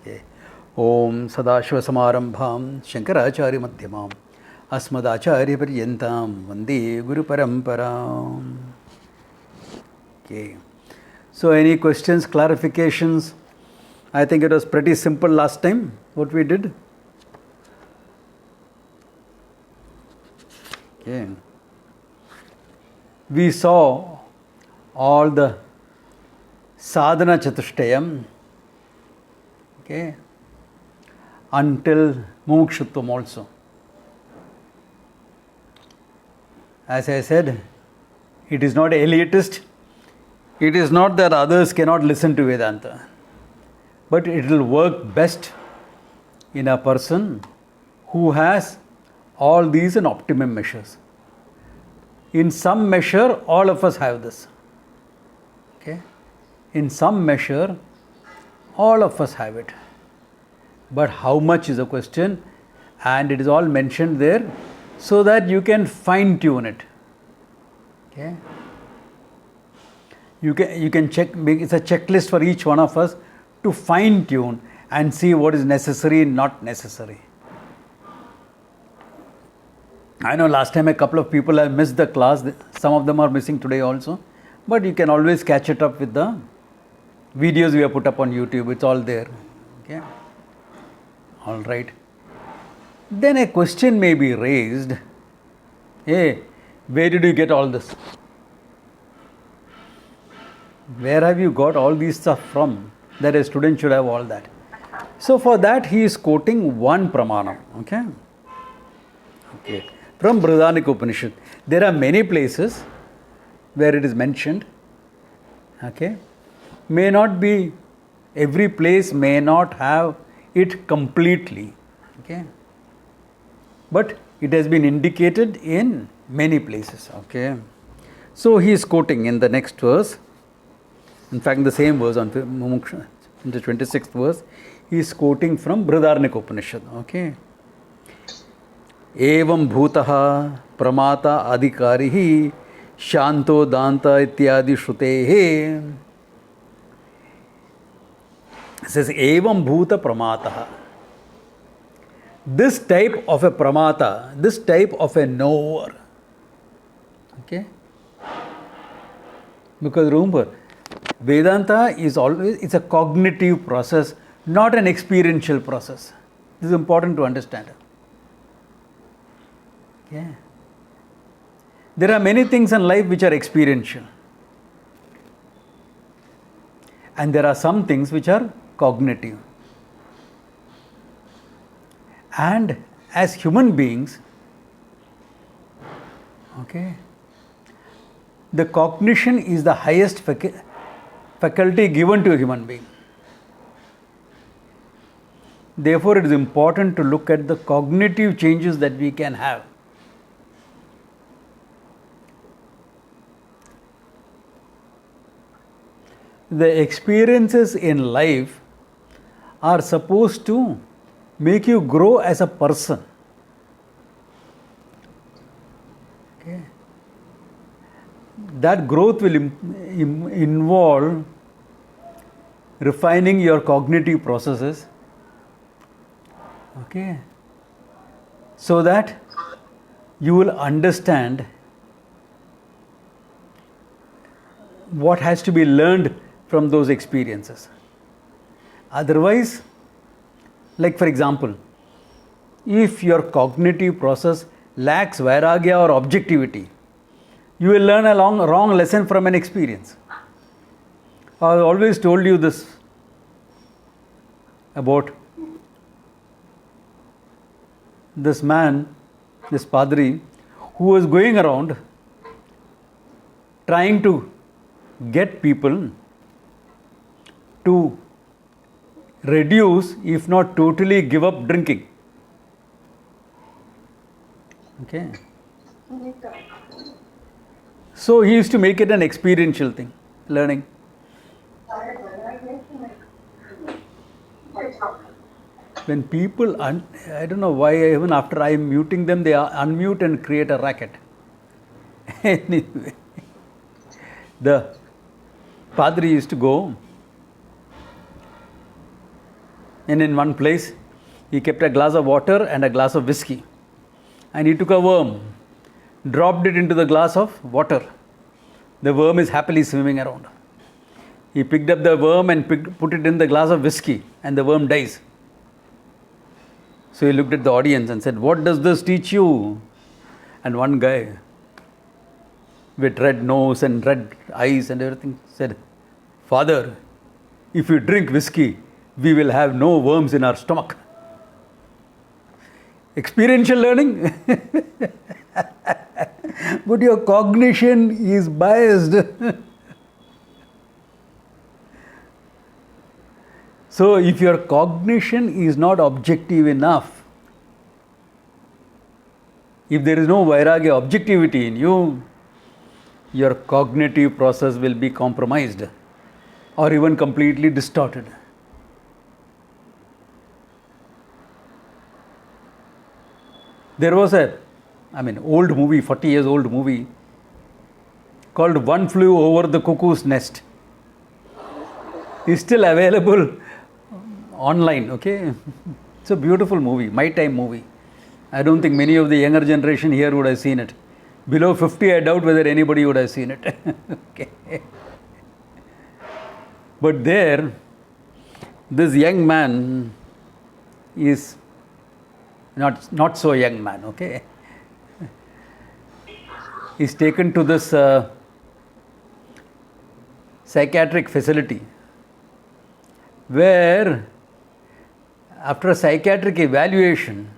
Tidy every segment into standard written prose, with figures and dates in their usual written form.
Okay. Om Sadashiva Samarambham Shankaracharya Madhyamam Asmadacharya Paryantam Vande Guru Paramparam. Okay. So any questions, clarifications? I think it was pretty simple last time what we did. Okay. We saw all the sadhana chatushtayam, okay, until mumukshutvam also. As I said, it is not elitist. It is not that others cannot listen to Vedanta, but it will work best in a person who has all these in optimum measures. In some measure, all of us have this. Okay? In some measure, all of us have it. But how much is a question, and it is all mentioned there so that you can fine tune it. Okay? You can check, it's a checklist for each one of us to fine tune and see what is necessary and not necessary. I know last time a couple of people have missed the class. Some of them are missing today also. But you can always catch it up with the videos we have put up on YouTube. It's all there. Okay? All right. Then a question may be raised. Hey, where did you get all this? Where have you got all these stuff from? That a student should have all that. So for that he is quoting one pramanam. Okay? Okay. From Brihadaranyaka Upanishad. There are many places where it is mentioned. Okay? May not be, every place may not have it completely. Okay? But it has been indicated in many places. Okay? So he is quoting in the next verse. In fact, the same verse on Mumuksha, in the 26th verse, he is quoting from Brihadaranyaka Upanishad. Okay? एवं भूतः प्रमाता अधिकारी शांतो दांता इत्यादि श्रुतेः. Says evam bhuta pramata. This type of a pramata, this type of a knower. Okay? Because remember, Vedanta is always, it's a cognitive process, not an experiential process. This is important to understand. Okay? There are many things in life which are experiential. And there are some things which are cognitive. And as human beings, okay, the cognition is the highest faculty given to a human being. Therefore, it is important to look at the cognitive changes that we can have. The experiences in life are supposed to make you grow as a person. Okay. That growth will involve refining your cognitive processes. Okay. So that you will understand what has to be learned from those experiences. Otherwise, like for example, if your cognitive process lacks vairagya or objectivity, you will learn a wrong lesson from an experience. I have always told you this about this man, this padri, who was going around trying to get people to reduce, if not totally give up drinking. Okay. So he used to make it an experiential thing, learning. When people, I don't know why, even after I am muting them, they unmute and create a racket. Anyway, the padri used to go And in one place, he kept a glass of water and a glass of whiskey. And he took a worm, dropped it into the glass of water. The worm is happily swimming around. He picked up the worm and put it in the glass of whiskey, and the worm dies. So he looked at the audience and said, "What does this teach you?" And one guy with red nose and red eyes and everything said, "Father, if you drink whiskey, we will have no worms in our stomach." Experiential learning. But your cognition is biased. So if your cognition is not objective enough, if there is no vairagya, objectivity in you, your cognitive process will be compromised or even completely distorted. There was old movie, 40 years old movie called One Flew Over the Cuckoo's Nest. It's still available online, okay? It's a beautiful movie, my time movie. I don't think many of the younger generation here would have seen it. Below 50, I doubt whether anybody would have seen it. Okay. But there, this young man is not so young man, okay? He's taken to this psychiatric facility where after a psychiatric evaluation,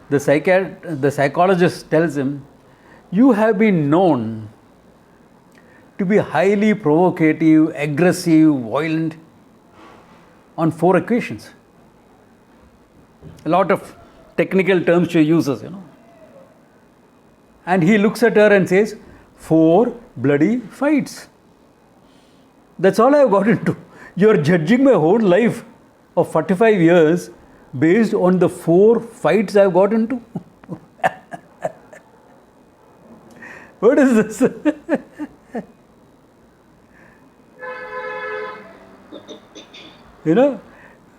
the psychologist tells him, "You have been known to be highly provocative, aggressive, violent on 4 occasions." A lot of technical terms she uses, And he looks at her and says, 4 bloody fights. That's all I have got into. You are judging my whole life of 45 years based on the 4 fights I have got into. What is this?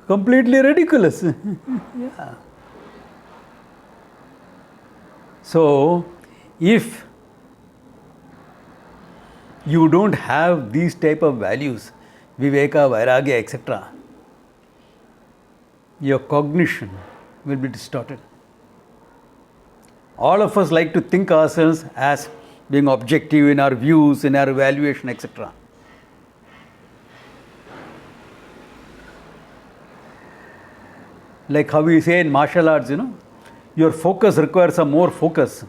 Completely ridiculous. Yeah. So, if you don't have these type of values, viveka, vairagya, etc., your cognition will be distorted. All of us like to think ourselves as being objective in our views, in our evaluation, etc. Like how we say in martial arts, your focus requires some more focus.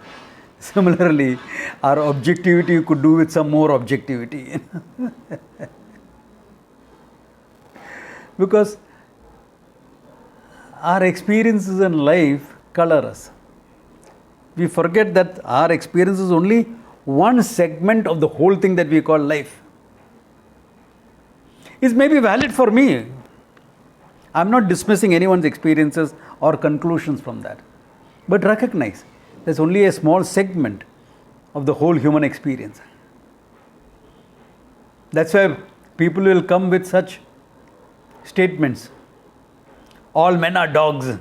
Similarly, our objectivity could do with some more objectivity. Because our experiences in life color us. We forget that our experience is only one segment of the whole thing that we call life. It may be valid for me. I'm not dismissing anyone's experiences or conclusions from that. But recognize there's only a small segment of the whole human experience. That's why people will come with such statements. All men are dogs.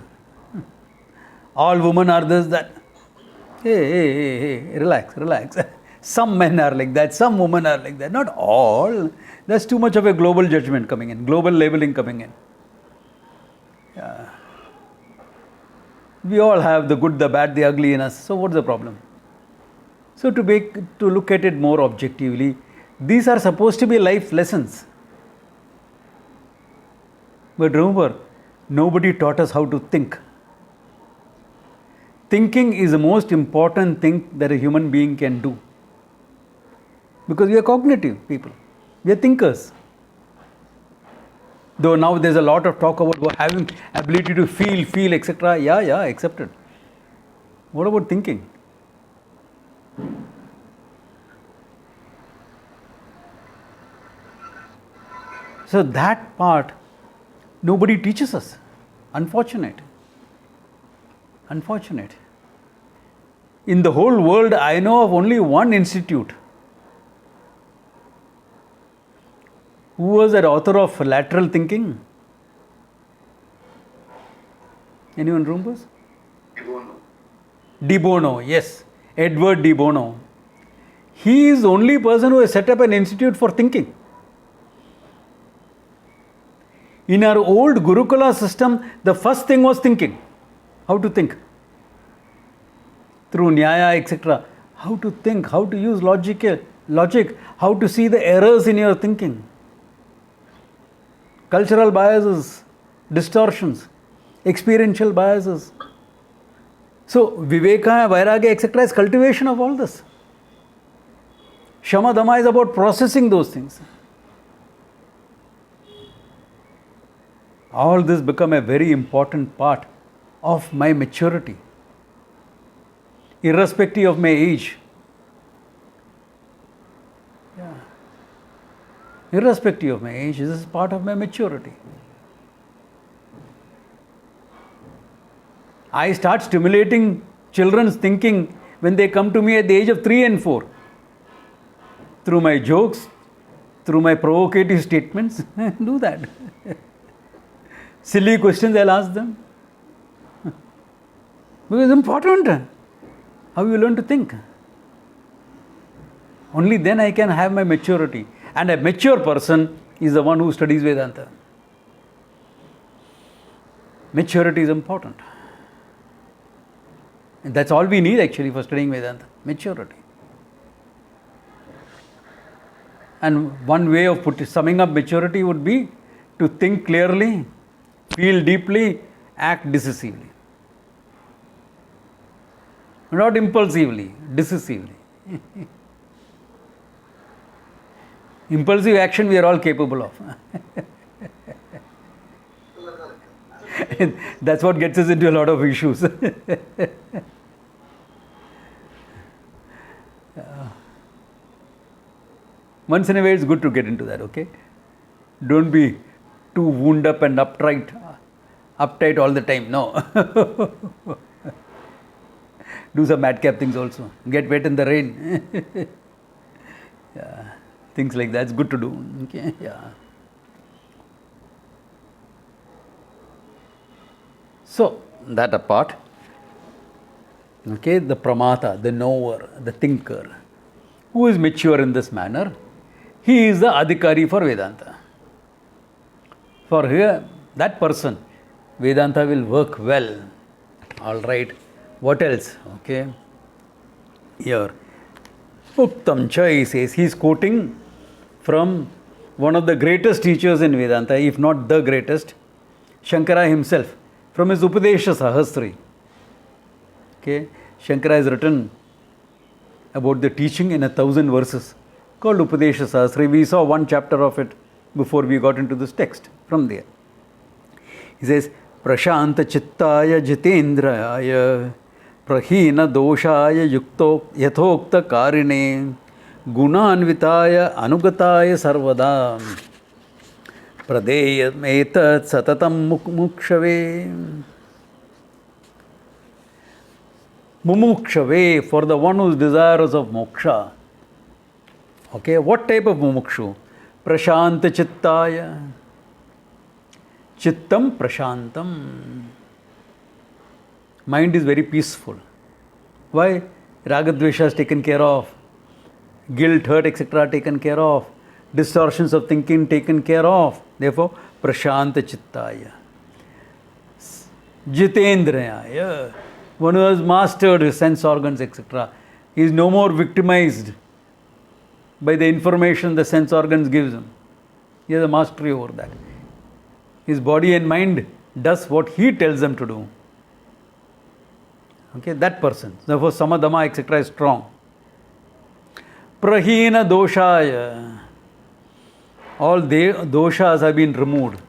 All women are this, that. Hey, relax. Some men are like that, some women are like that. Not all. There's too much of a global judgment coming in, global labeling coming in. Yeah. We all have the good, the bad, the ugly in us. So what's the problem? So to look at it more objectively, these are supposed to be life lessons. But remember, nobody taught us how to think. Thinking is the most important thing that a human being can do. Because we are cognitive people. We are thinkers. Though now there's a lot of talk about having ability to feel, etc. Yeah, accepted. What about thinking? So that part, nobody teaches us. Unfortunate. In the whole world, I know of only one institute Who was the author of lateral thinking? Anyone remembers? De Bono, yes. Edward De Bono. He is the only person who has set up an institute for thinking. In our old Gurukula system, the first thing was thinking. How to think. Through Nyaya, etc. How to think, how to use logic, how to see the errors in your thinking. Cultural biases, distortions, experiential biases. So, Viveka, Vairagya, etc. is cultivation of all this. Shama Dhamma is about processing those things. All this become a very important part of my maturity. Irrespective of my age. Yeah. Irrespective of my age, this is part of my maturity. I start stimulating children's thinking when they come to me at the age of 3 and 4. Through my jokes, through my provocative statements, do that. Silly questions I'll ask them. Because it's important how you learn to think. Only then I can have my maturity. And a mature person is the one who studies Vedanta. Maturity is important. And that's all we need actually for studying Vedanta. Maturity. And one way of summing up maturity would be to think clearly, feel deeply, act decisively. Not impulsively, decisively. Impulsive action we are all capable of. That's what gets us into a lot of issues. Once in a way it's good to get into that, okay? Don't be too wound up and uptight all the time. No. Do some madcap things also. Get wet in the rain. Yeah. Things like that. It's good to do. Okay. Yeah. So, that apart. Okay. The pramata, the knower, the thinker, who is mature in this manner, he is the adhikari for Vedanta. For here, that person, Vedanta will work well. All right. What else? Okay. Here. Uktam cha, he says, he is quoting from one of the greatest teachers in Vedanta, if not the greatest, Shankara himself, from his Upadesha Sahasri. Okay. Shankara has written about the teaching in 1,000 verses called Upadesha Sahasri. We saw one chapter of it before we got into this text from there. He says, Prashanta Chittaya Jitendraya Prahina Doshaya Yukto Yathokta Karine Gunanvitaya Anugataya Sarvada Pradeya Etat Satatam Mumukshave. Mumukshave, for the one who is desirous of moksha. Okay, what type of mumukshu? Prashanta Chittaya. Chittam Prashantam. Mind is very peaceful. Why? Ragadvesha is taken care of. Guilt, hurt, etc. taken care of. Distortions of thinking taken care of. Therefore, Prashanta Chittaya. Jitendraya. One who has mastered his sense organs, etc. He is no more victimized by the information the sense organs gives him. He has a mastery over that. His body and mind does what he tells them to do. Okay, that person. Therefore, samadhamma, etc. is strong. Prahina doshaya. All doshas have been removed.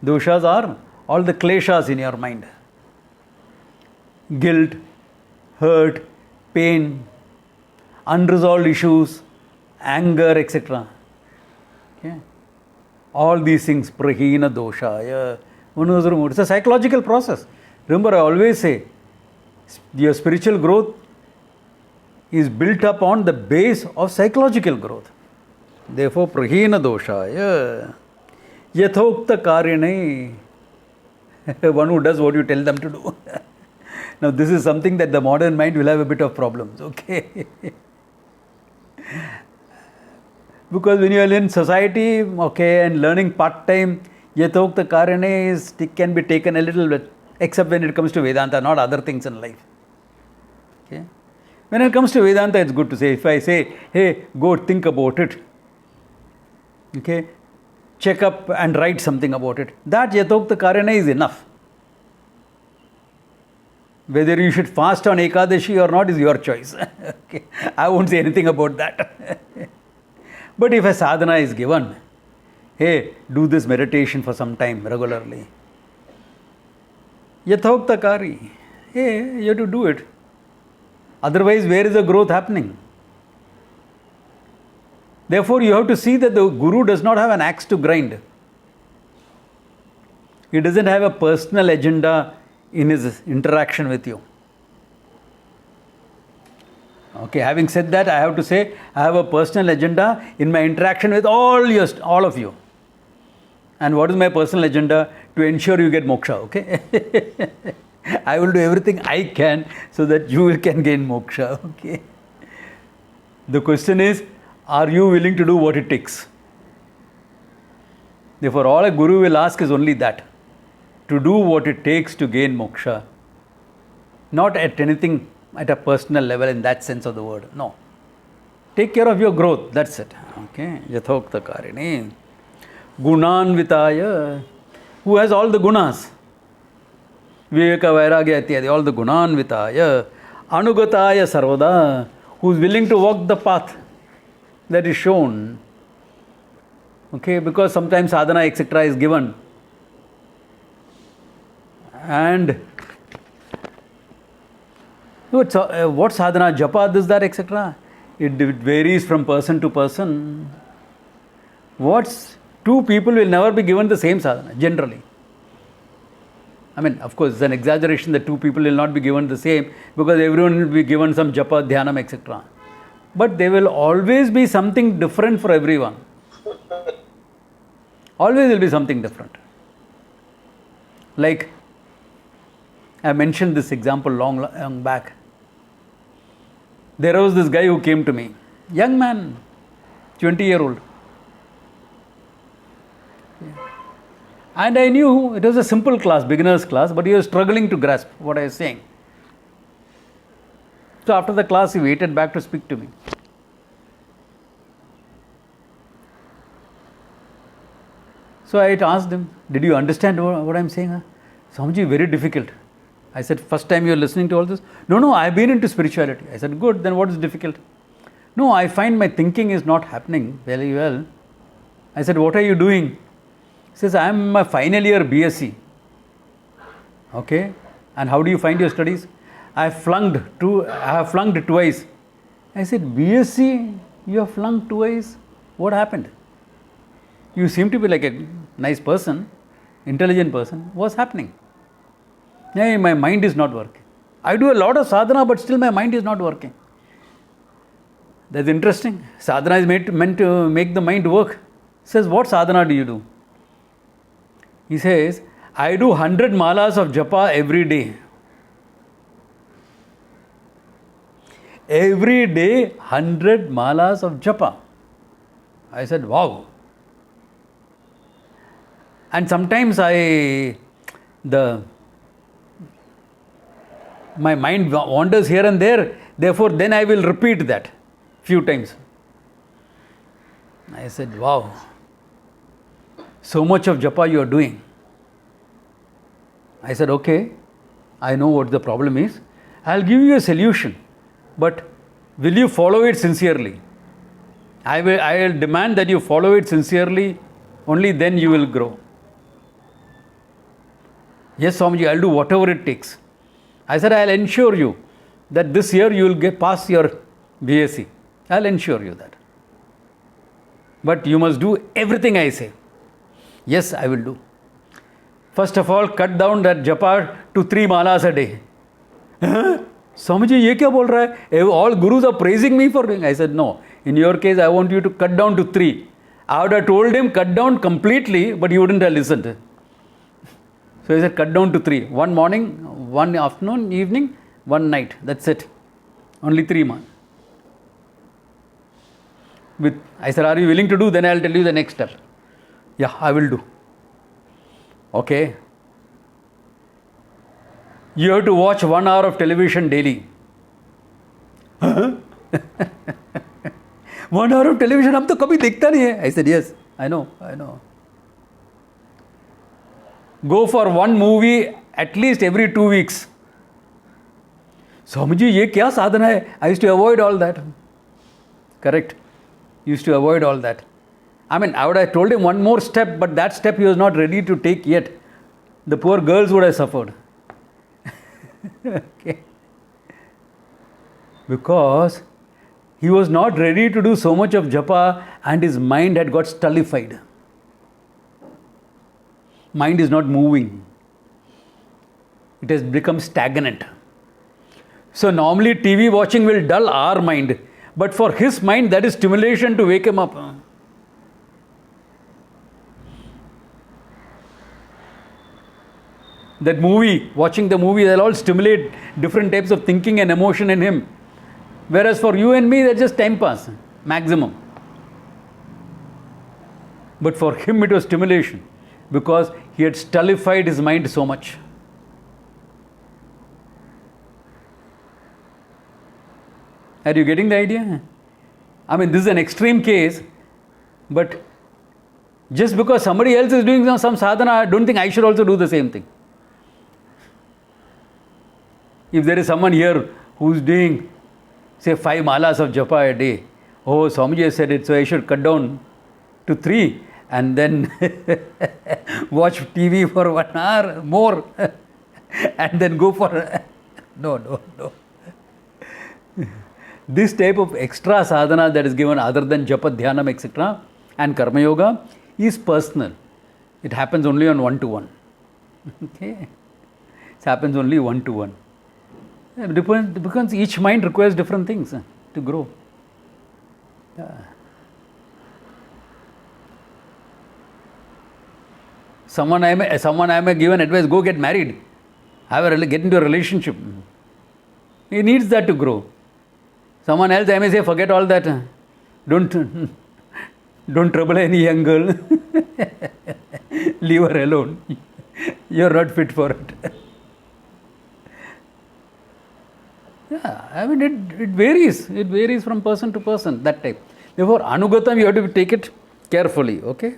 Doshas are all the kleshas in your mind. Guilt, hurt, pain, unresolved issues, anger, etc. Okay. All these things, prahina doshaya. One was removed. It's a psychological process. Remember, I always say, your spiritual growth is built up on the base of psychological growth. Therefore, prahina doshaya yathokta karine. One who does what you tell them to do. Now, this is something that the modern mind will have a bit of problems, okay? Because when you are in society, okay, and learning part-time, yathokta karine can be taken a little bit, except when it comes to Vedanta, not other things in life. Okay? When it comes to Vedanta, it's good to say, if I say, hey, go think about it, okay, check up and write something about it, that yathokta karana is enough. Whether you should fast on Ekadashi or not is your choice. Okay. I won't say anything about that. But if a sadhana is given, hey, do this meditation for some time regularly. Yathokta kari. Hey, you have to do it. Otherwise, where is the growth happening? Therefore, you have to see that the Guru does not have an axe to grind. He doesn't have a personal agenda in his interaction with you. Okay, having said that, I have to say, I have a personal agenda in my interaction with all of you. And what is my personal agenda? To ensure you get moksha, okay? I will do everything I can so that you can gain moksha, okay? The question is, are you willing to do what it takes? Therefore, all a guru will ask is only that. To do what it takes to gain moksha. Not at anything at a personal level in that sense of the word. No. Take care of your growth. That's it. Okay. Yathokta karini. Gunanvitaya. Who has all the gunas? Viveka, Vairagya, Ityadi. All the gunanvitaya. Anugataya sarvada. Who is willing to walk the path that is shown. Okay. Because sometimes sadhana, etc. is given. And what sadhana, japa, this, that, etc. It varies from person to person. Two people will never be given the same sadhana, generally. I mean, of course, it's an exaggeration that two people will not be given the same, because everyone will be given some japa, dhyanam, etc. But there will always be something different for everyone. Always will be something different. Like, I mentioned this example long back. There was this guy who came to me, young man, 20-year-old. And I knew it was a simple class, beginner's class, but he was struggling to grasp what I was saying. So after the class, he waited back to speak to me. So I asked him, did you understand what I'm saying? Swamiji, very difficult. I said, first time you're listening to all this? No, I've been into spirituality. I said, good, then what is difficult? No, I find my thinking is not happening very well. I said, what are you doing? He says, I'm my final year BSc. Okay, and how do you find your studies? I have flunked twice. I said, BSc, you have flunked twice? What happened? You seem to be like a nice person, intelligent person. What's happening? Yeah, my mind is not working. I do a lot of sadhana, but still my mind is not working. That's interesting. Sadhana is meant to make the mind work. He says, what sadhana do you do? He says, I do 100 malas of japa every day. Every day, 100 malas of japa. I said, wow. And sometimes my mind wanders here and there, therefore then I will repeat that few times. I said, wow, so much of japa you are doing. I said, okay, I know what the problem is. I'll give you a solution, but will you follow it sincerely? I will demand that you follow it sincerely, only then you will grow. Yes, Swamiji, I'll do whatever it takes. I said, I'll ensure you that this year you will pass your BSc. I'll ensure you that. But you must do everything I say. Yes, I will do. First of all, cut down that japa to 3 malas a day. Swamiji, ye kya bol raha hai? All gurus are praising me for doing. I said, no. In your case, I want you to cut down to 3. I would have told him cut down completely, but he wouldn't have listened. So he said cut down to 3. 1 morning, 1 afternoon, evening, 1 night. That's it. Only 3 months. I said, are you willing to do? Then I'll tell you the next step. Yeah, I will do. Okay. You have to watch 1 hour of television daily. 1 hour of television, हम तो कभी देखता नहीं है. I said, yes, I know. Go for 1 movie at least every 2 weeks. Swamiji, ये क्या साधना है? I used to avoid all that. Correct. Used to avoid all that. I mean, I would have told him 1 more step, but that step he was not ready to take yet. The poor girls would have suffered. Okay. Because he was not ready to do so much of japa and his mind had got stultified. Mind is not moving. It has become stagnant. So normally TV watching will dull our mind. But for his mind, that is stimulation to wake him up. That movie, watching the movie, they'll all stimulate different types of thinking and emotion in him. Whereas for you and me, that's just time pass, maximum. But for him, it was stimulation because he had stultified his mind so much. Are you getting the idea? I mean, this is an extreme case, but just because somebody else is doing some sadhana, I don't think I should also do the same thing. If there is someone here who's doing, say, 5 malas of japa a day, oh, Swamiji said it, so I should cut down to 3 and then watch TV for 1 hour more and then go for... No. This type of extra sadhana that is given other than japa, dhyanam, etc. and karma yoga is personal. It happens only on 1-to-1. Okay? It happens only 1-to-1. Because each mind requires different things to grow. Yeah. Someone I may give an advice, go get married. Get into a relationship. He needs that to grow. Someone else I may say, forget all that. Don't trouble any young girl. Leave her alone. You're not fit for it. Yeah, I mean it varies. It varies from person to person, that type. Therefore, anugatam you have to take it carefully, okay?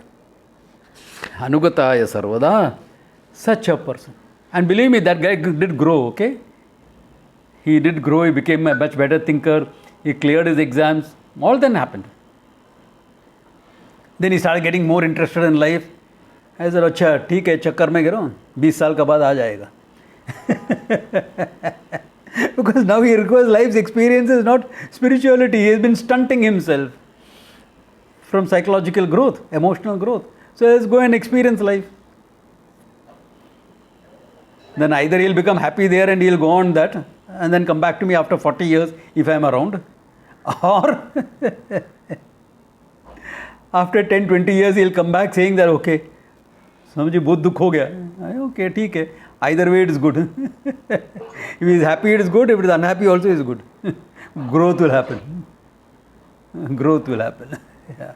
Anugataya sarvada, such a person. And believe me, that guy did grow, okay? He did grow, he became a much better thinker, he cleared his exams, all that happened. Then he started getting more interested in life. I said, अच्छा ठीक है चक्कर में गिरो 20 साल का बाद आ जाएगा. Because now he requires life's experiences, not spirituality. He has been stunting himself from psychological growth, emotional growth. So let's go and experience life. Then either he'll become happy there and he'll go on that and then come back to me after 40 years if I am around. Or after 10-20 years he'll come back saying that, okay, समझिए बहुत दुख हो गया. Okay, ठीक है. Either way it is good. If he is happy it is good, if it is unhappy also it is good. Growth will happen. Growth will happen. Yeah.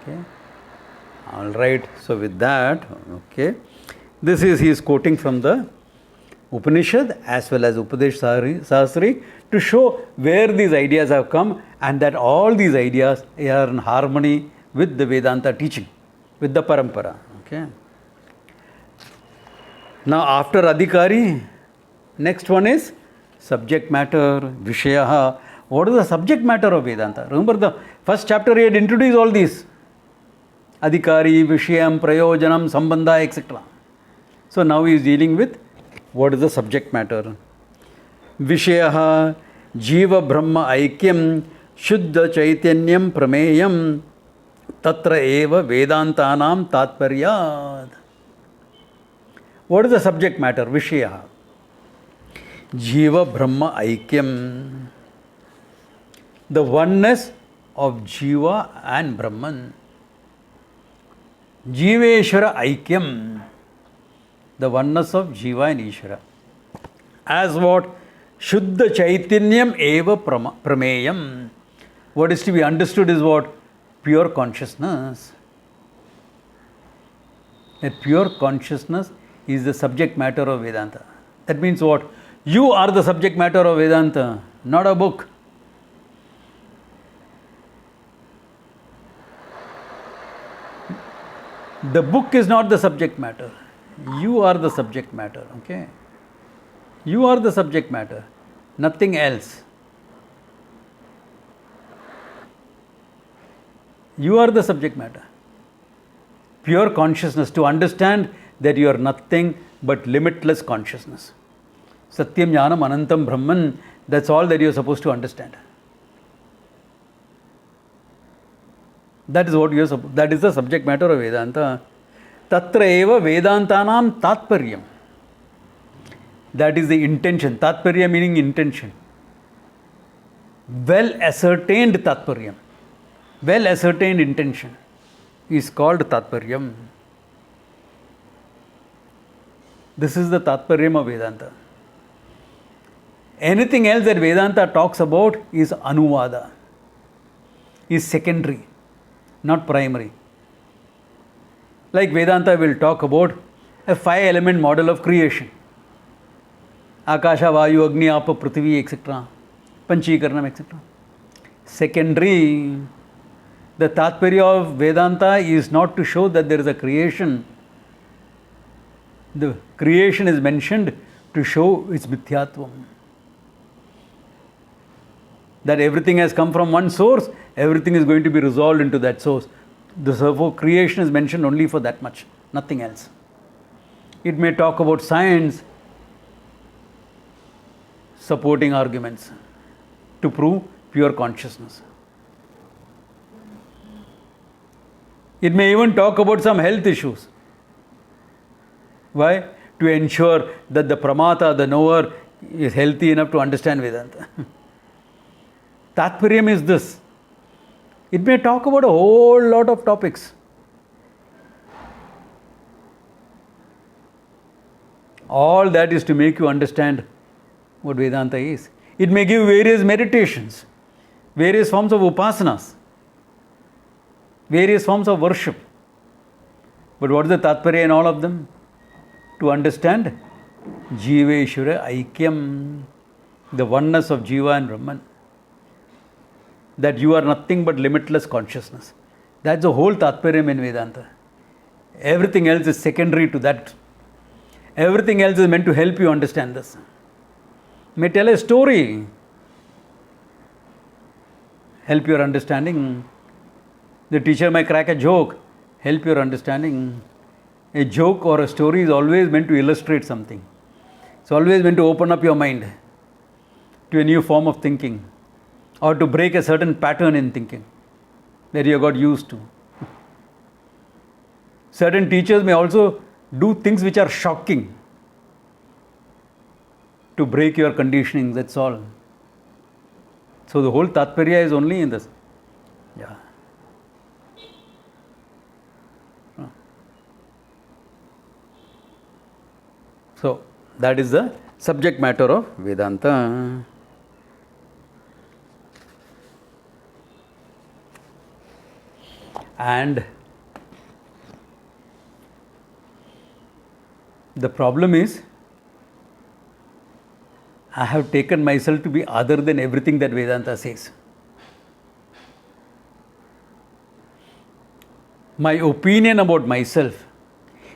Okay. All right. So with that, okay. This is, he is quoting from the Upanishad as well as Upadesh Sahasri to show where these ideas have come and that all these ideas are in harmony with the Vedanta teaching, with the Parampara. Okay. Now after Adhikari, next one is subject matter, Vishayaha. What is the subject matter of Vedanta? Remember the first chapter he had introduced all these. Adhikari, Vishayam, Prayojanam, Sambandha, etc. So now he is dealing with what is the subject matter. Vishayaha, Jiva Brahma Aikyam, Shuddha Chaitanyam Prameyam, Tatra Eva Vedantanam Tatparyad. What is the subject matter? Vishayaha. Jiva Brahma Aikyam. The oneness of Jiva and Brahman. Jiveshwara Aikyam. The oneness of Jiva and Ishvara. As what? Shuddha Chaitanyam Eva Prameyam. What is to be understood is what? Pure consciousness. That pure consciousness is the subject matter of Vedanta. That means what? You are the subject matter of Vedanta, not a book. The book is not the subject matter. You are the subject matter, okay? You are the subject matter, nothing else. You are the subject matter. Pure consciousness, to understand that you are nothing but limitless consciousness. Satyam Jnanam Anantam Brahman, that's all that you are supposed to understand. That is what you are that is the subject matter of Vedanta. Tatra eva Vedantanam Tatparyam. That is the intention. Tatparya meaning intention. Well ascertained Tatparyam. Well ascertained intention is called Tatparyam. This is the Tatparyam of Vedanta. Anything else that Vedanta talks about is Anuvada, is secondary, not primary. Like Vedanta will talk about a 5-element model of creation. Akasha, Vayu, Agni, Apa, Prithvi, etc. Panchikaranam, etc. Secondary. The Tatparya of Vedanta is not to show that there is a creation. The creation is mentioned to show its mithyatvam. That everything has come from one source, everything is going to be resolved into that source. Therefore, creation is mentioned only for that much, nothing else. It may talk about science, supporting arguments to prove pure consciousness. It may even talk about some health issues. Why? To ensure that the pramata, the knower, is healthy enough to understand Vedanta. Tatparyam is this. It may talk about a whole lot of topics. All that is to make you understand what Vedanta is. It may give various meditations, various forms of upasanas, various forms of worship. But what is the Tatparya in all of them? To understand Jiveshwara Aikyam, the oneness of Jiva and Brahman. That you are nothing but limitless consciousness. That's the whole Tatparyam in Vedanta. Everything else is secondary to that. Everything else is meant to help you understand this. May tell a story, help your understanding. The teacher may crack a joke, help your understanding. A joke or a story is always meant to illustrate something. It's always meant to open up your mind to a new form of thinking, or to break a certain pattern in thinking that you got used to. Certain teachers may also do things which are shocking to break your conditioning, that's all. So the whole Tatparya is only in this. Yeah. So that is the subject matter of Vedanta. And the problem is, I have taken myself to be other than everything that Vedanta says. My opinion about myself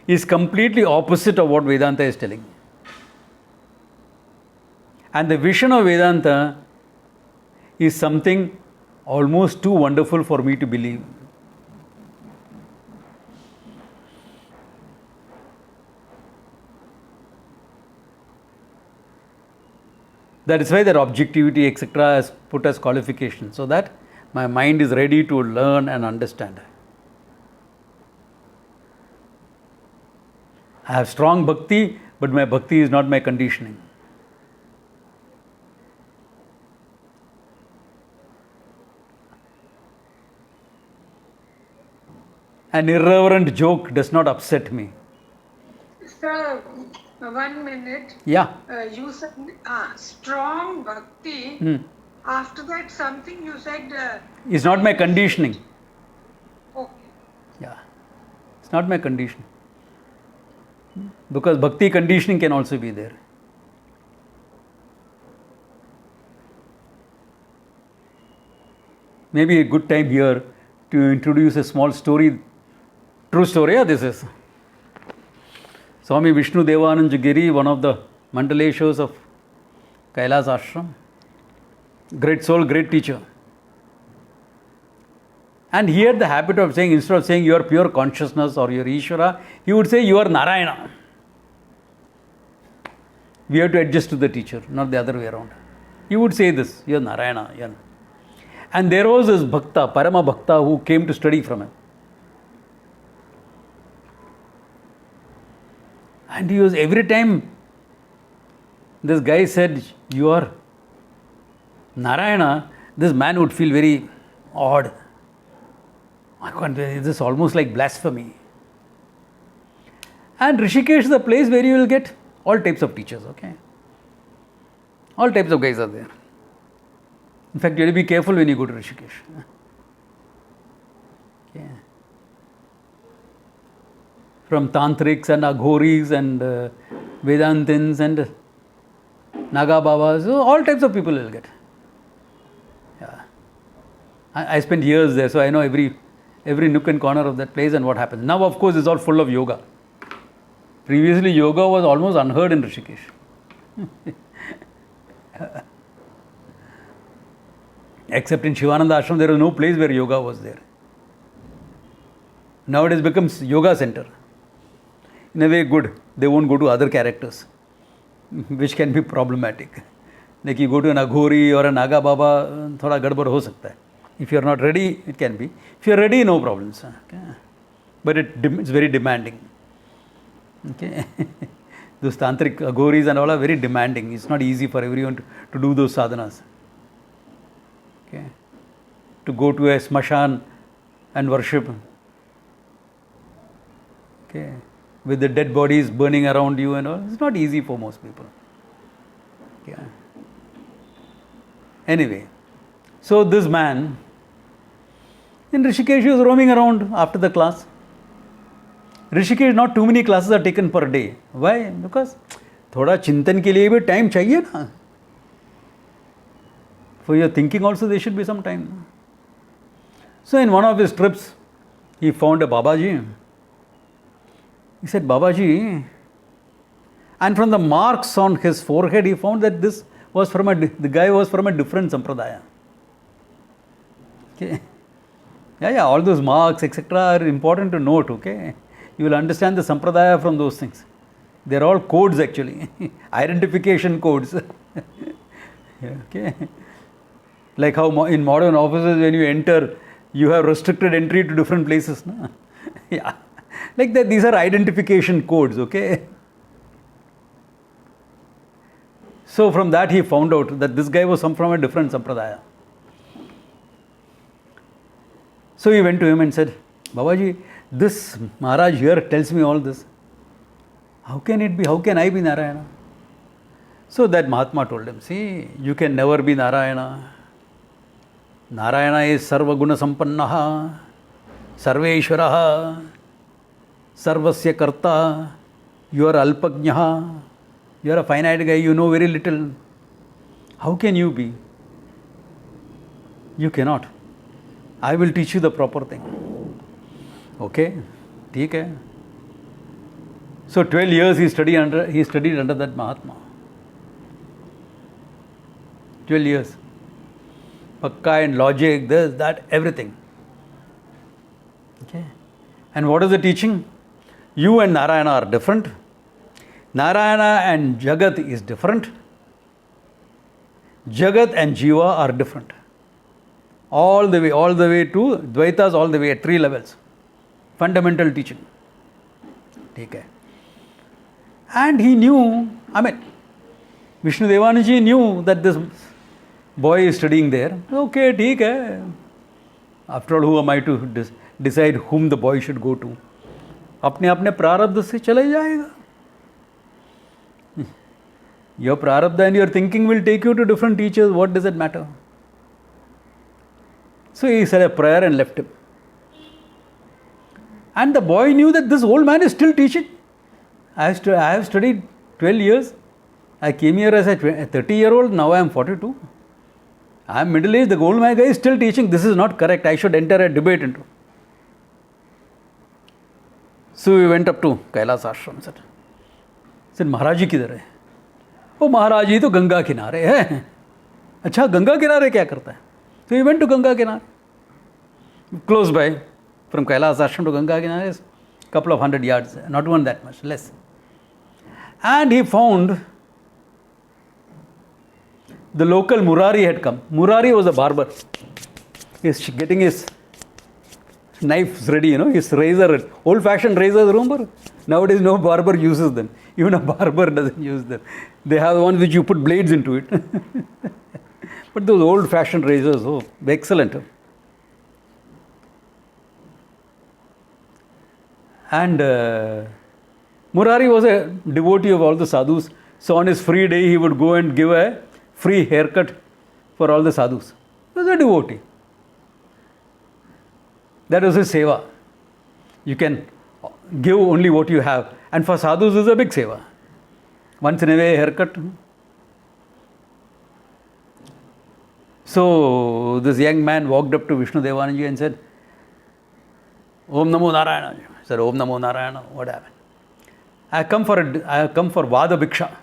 is completely opposite of what Vedanta is telling. And the vision of Vedanta is something almost too wonderful for me to believe. That is why that objectivity, etc., is put as qualification, so that my mind is ready to learn and understand. I have strong bhakti, but my bhakti is not my conditioning. An irreverent joke does not upset me. Sir, 1 minute. Yeah. You said strong bhakti. After that, something you said. It's not my conditioning. Okay. Yeah. It's not my conditioning. Because bhakti conditioning can also be there. Maybe a good time here to introduce a small story. True story, this is. Swami Vishnu Devananda Giri, one of the Mandaleshwars of Kailas Ashram. Great soul, great teacher. And he had the habit of saying, instead of saying you are pure consciousness or you are Ishvara, he would say you are Narayana. We have to adjust to the teacher, not the other way around. He would say this, you are Narayana. And there was this Bhakta, Parama Bhakta, who came to study from him. And he was, every time this guy said, you are Narayana, this man would feel very odd. This is almost like blasphemy. And Rishikesh is a place where you will get all types of teachers, okay? All types of guys are there. In fact, you have to be careful when you go to Rishikesh. Okay. From Tantrics and Aghoris and Vedantins and Naga Babas, all types of people will get. Yeah. I spent years there, so I know every nook and corner of that place and what happens. Now, of course, it's all full of yoga. Previously, yoga was almost unheard in Rishikesh. Except in Shivananda Ashram, there was no place where yoga was there. Now it has become yoga center. In a way, good. They won't go to other characters, which can be problematic. Like you go to an Aghori or a Naga Baba, thoda gadbad ho sakta hai. If you are not ready, it can be. If you are ready, no problems. Okay. But it's very demanding. Okay. Those tantric Aghoris and all are very demanding. It's not easy for everyone to do those sadhanas. Okay. To go to a smashan and worship. Okay. With the dead bodies burning around you and all. It's not easy for most people. Okay. Anyway. So this man in Rishikesh, he was roaming around after the class. Rishikesh, not too many classes are taken per day. Why? Because thoda chintan ke liye bhi time chahiye na. For your thinking also there should be some time. So in one of his trips, he found a Babaji. He said, Babaji, and from the marks on his forehead, he found that this was the guy was from a different sampradaya. Okay. Yeah, all those marks, etc. are important to note, okay. You will understand the sampradaya from those things. They are all codes actually, identification codes. Okay. Like how in modern offices when you enter, you have restricted entry to different places. No? Yeah. Like that, these are identification codes, okay. So from that he found out that this guy was from a different sampradaya. So he went to him and said, Babaji, this Maharaj here tells me all this. How can it be? How can I be Narayana? So that Mahatma told him, see, you can never be Narayana. Narayana is Sarva Guna Sampannaha, Sarveshwaraha, Sarvasya Karta. You are Alpajnaha. You are a finite guy, you know very little. How can you be? You cannot. I will teach you the proper thing. Okay, ठीक है. So 12 years he studied under that Mahatma. 12 years. Pakka and logic, this, that, everything. Okay. And what is the teaching? You and Narayana are different. Narayana and Jagat is different. Jagat and Jiva are different. All the way to Dvaitas, all the way at 3 levels. Fundamental teaching. Okay. And he knew, Vishnu Devananda knew that this boy is studying there. Okay, ठीक है. After all, who am I to decide whom the boy should go to? अपने अपने प्रारब्ध से चले जाएगा. Your prarabdha and your thinking will take you to different teachers. What does it matter? So he said a prayer and left him. And the boy knew that this old man is still teaching. I have studied 12 years. I came here as a 30-year-old. Now I am 42. I am middle-aged. The old man guy is still teaching. This is not correct. I should enter a debate into. So we went up to Kailas ashram. Said, Maharaj ji kidhar hai? Oh, Maharaj ji to Ganga kinare hai. Acha, Ganga kinare kya karta hai? So we went to Ganga kinare. Close by. From Kailas ashram to Ganga kinare is a couple of 100 yards. Not even that much, less. And he found the local Murari had come. Murari was a barber. He's getting his knives ready, his razor, old-fashioned razors, remember? Nowadays, no barber uses them. Even a barber doesn't use them. They have the ones which you put blades into it. But those old-fashioned razors, oh, excellent. And Murari was a devotee of all the sadhus. So on his free day, he would go and give a free haircut for all the sadhus. He was a devotee. That was his seva. You can give only what you have. And for sadhus, is a big seva. Once in a way, haircut. So this young man walked up to Vishnu Devananji and said, Om Namo Narayana. He said, Om Namo Narayana. What happened? I have come for Vada Bhiksha.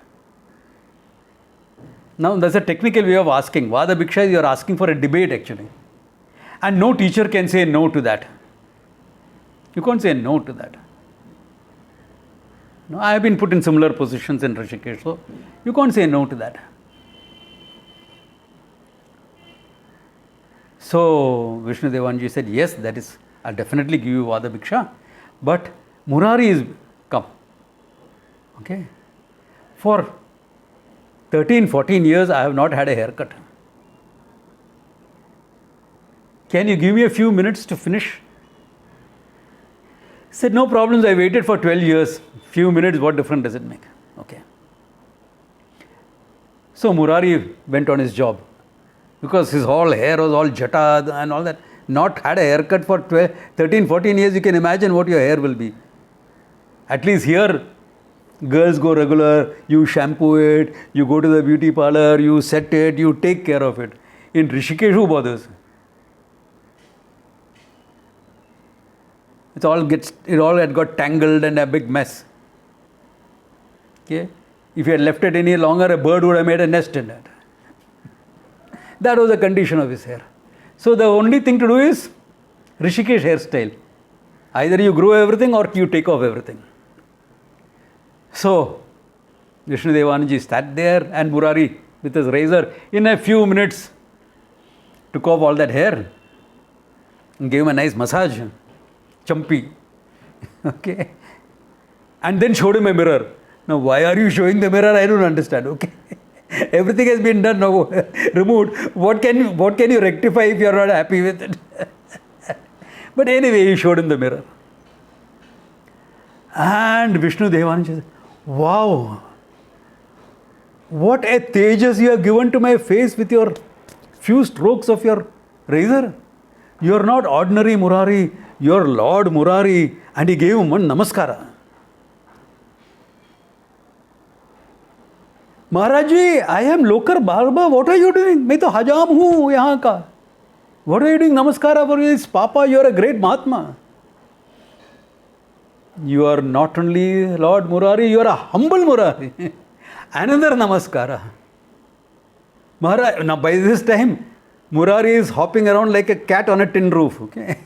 Now, that's a technical way of asking. Vada Bhiksha is you are asking for a debate actually. And no teacher can say no to that. You can't say no to that. No, I have been put in similar positions in Rishikesh, so you can't say no to that. So, Vishnu Devanji said, yes, that is, I'll definitely give you Vada Bhiksha. But Murari is come. Okay. For 13, 14 years, I have not had a haircut. Can you give me a few minutes to finish? He said, no problems. I waited for 12 years. Few minutes, what difference does it make? Okay. So Murari went on his job. Because his whole hair was all jata and all that. Not had a haircut for 13, 14 years. You can imagine what your hair will be. At least here, girls go regular. You shampoo it. You go to the beauty parlor. You set it. You take care of it. In Rishikesh, who bothers? It all had got tangled and a big mess. Okay? If you had left it any longer, a bird would have made a nest in it. That was the condition of his hair. So the only thing to do is Rishikesh hairstyle. Either you grow everything or you take off everything. So Vishnu Devanji sat there and Murari with his razor in a few minutes took off all that hair and gave him a nice massage. Champi. Okay. And then showed him a mirror. Now, why are you showing the mirror? I don't understand. Okay. Everything has been done now, removed. What can you rectify if you are not happy with it? But anyway, he showed him the mirror. And Vishnu Devanji said, wow, what a tejas you have given to my face with your few strokes of your razor. You are not ordinary Murari, you are Lord Murari. And he gave him one namaskara. Maharaj ji, I am local barber. What are you doing? मैं तो हजाम हूँ यहाँ का. What are you doing? Namaskara for this. Papa, you are a great Mahatma. You are not only Lord Murari, you are a humble Murari. Another namaskara. Maharaj, now by this time, Murari is hopping around like a cat on a tin roof. Okay.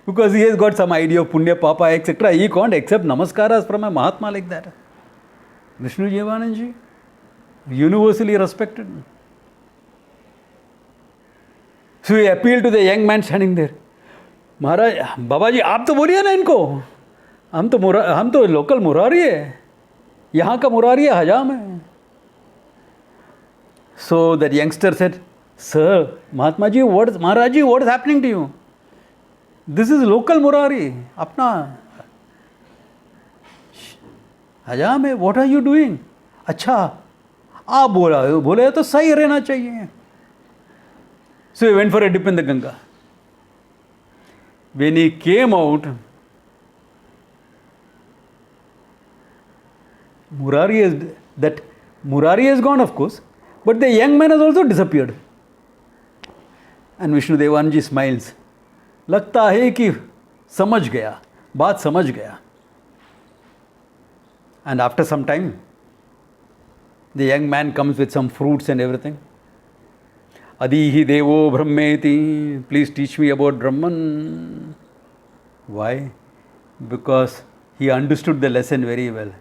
Because he has got some idea of Punya Papa, etc. He can't accept namaskaras from a Mahatma like that. Vishnu Devananji, universally respected. So he appealed to the young man standing there. महाराज बाबा जी आप तो बोलिए ना इनको, हम तो local Murari है, यहाँ का मुरारी है, हजाम है. So that youngster said, Sir, Mahatmaji, Maharaji, what is happening to you? This is local Murari, apna. हजाम है, what are you doing? अच्छा, आप बोले तो सही रहना चाहिए. So he went for a dip in the Ganga. When he came out, Murari has gone, of course, but the young man has also disappeared. And Vishnu Devanji smiles. लगता है कि समझ गया, बात समझ गया. And after some time, the young man comes with some fruits and everything. Adihi Devo Brahmeti, please teach me about Brahman. Why? Because he understood the lesson very well.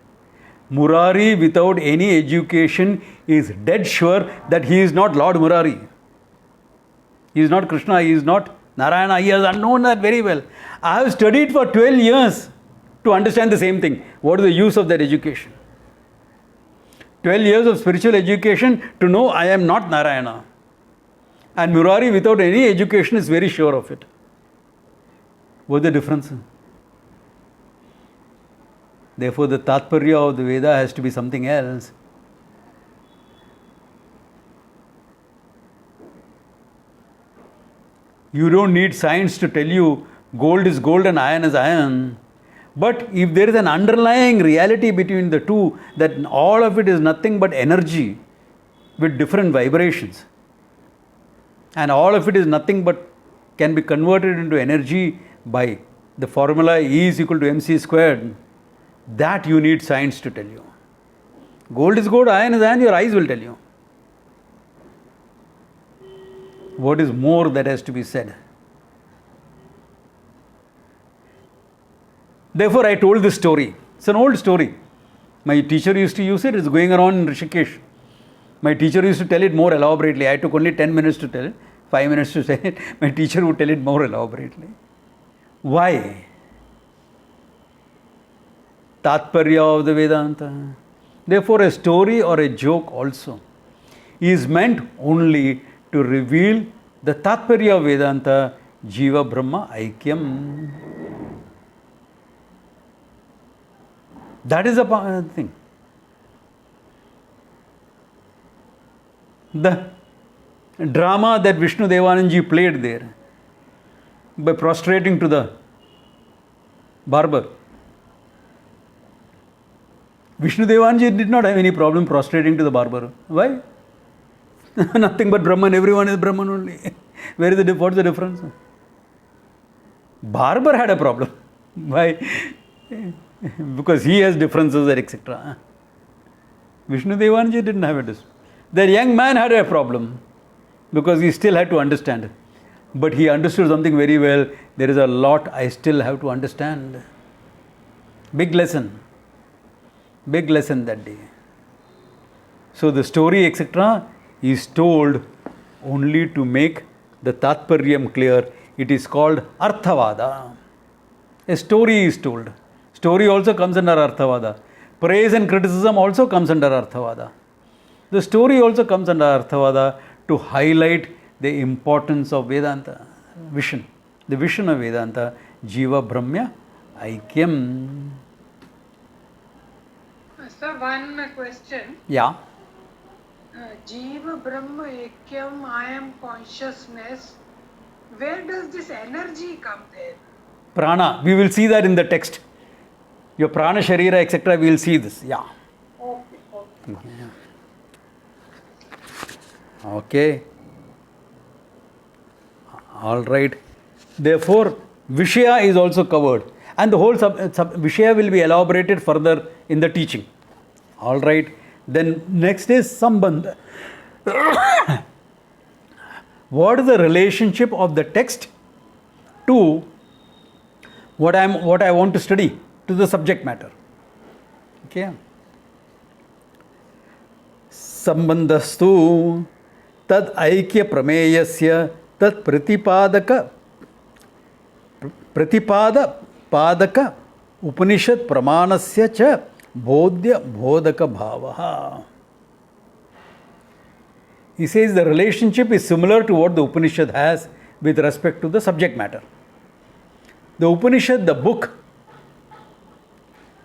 Murari without any education is dead sure that he is not Lord Murari. He is not Krishna, he is not Narayana, he has known that very well. I have studied for 12 years to understand the same thing. What is the use of that education? 12 years of spiritual education to know I am not Narayana. And Murari without any education is very sure of it. What's the difference? Therefore, the Tatparya of the Veda has to be something else. You don't need science to tell you gold is gold and iron is iron. But if there is an underlying reality between the two, that all of it is nothing but energy with different vibrations, and all of it is nothing but can be converted into energy by the formula E is equal to mc squared, that you need science to tell you. Gold is gold, iron is iron, your eyes will tell you. What is more that has to be said? Therefore, I told this story. It's an old story. My teacher used to use it. It's going around in Rishikesh. My teacher used to tell it more elaborately. I took only 10 minutes to tell it, 5 minutes to say it. My teacher would tell it more elaborately. Why? Tatparya of the Vedanta. Therefore, a story or a joke also is meant only to reveal the Tatparya of Vedanta, Jiva Brahma Aikyam. That is the thing. The drama that Vishnu Devananji played there by prostrating to the barber. Vishnu Devanji did not have any problem prostrating to the barber. Why? Nothing but Brahman, everyone is Brahman only. What's the difference? Barber had a problem. Why? Because he has differences, etc. Vishnu Devanji didn't have it. The young man had a problem because he still had to understand. But he understood something very well. There is a lot I still have to understand. Big lesson. Big lesson that day. So the story, etc., is told only to make the Tatparyam clear. It is called Arthavada. A story is told. Story also comes under Arthavada. Praise and criticism also comes under Arthavada. The story also comes under Arthavada to highlight the importance of Vedanta, vision. The vision of Vedanta, Jiva Brahmya Aikyam. Sir, one question. Yeah. Jiva Brahma Aikyam, I am consciousness. Where does this energy come there? Prana. We will see that in the text. Your prana, sharira, etc. We will see this. Yeah. Okay. Okay. All right. Therefore, Vishaya is also covered. And the whole Vishaya will be elaborated further in the teaching. All right. Then next is Sambandha. What is the relationship of the text to what I want to study, to the subject matter? Okay. Sambandhastu tad aikya prameyasya tad pratipada padaka Upanishad pramanasya cha bodhya bodhaka bhavaha. He says the relationship is similar to what the Upanishad has with respect to the subject matter. The Upanishad, the book,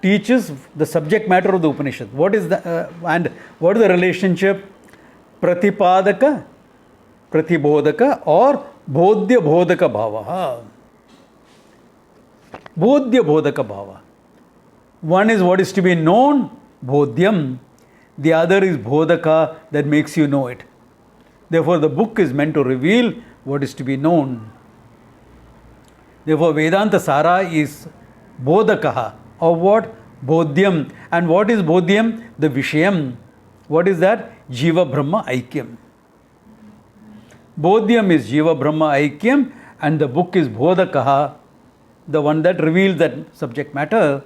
teaches the subject matter of the Upanishad. What is the and what is the relationship? Pratipadaka, Pratibodhaka, or Bodhya Bodhaka Bhava. Bodhya Bodhaka Bhava. One is what is to be known, Bodhyam. The other is Bodhaka, that makes you know it. Therefore, the book is meant to reveal what is to be known. Therefore, Vedanta Sara is Bodhakaha, of what? Bodhyam. And what is Bodhyam? The Vishayam. What is that? Jiva Brahma Aikyam. Bodhyam is Jiva Brahma Aikyam, and the book is Bodhakaha, the one that reveals that subject matter.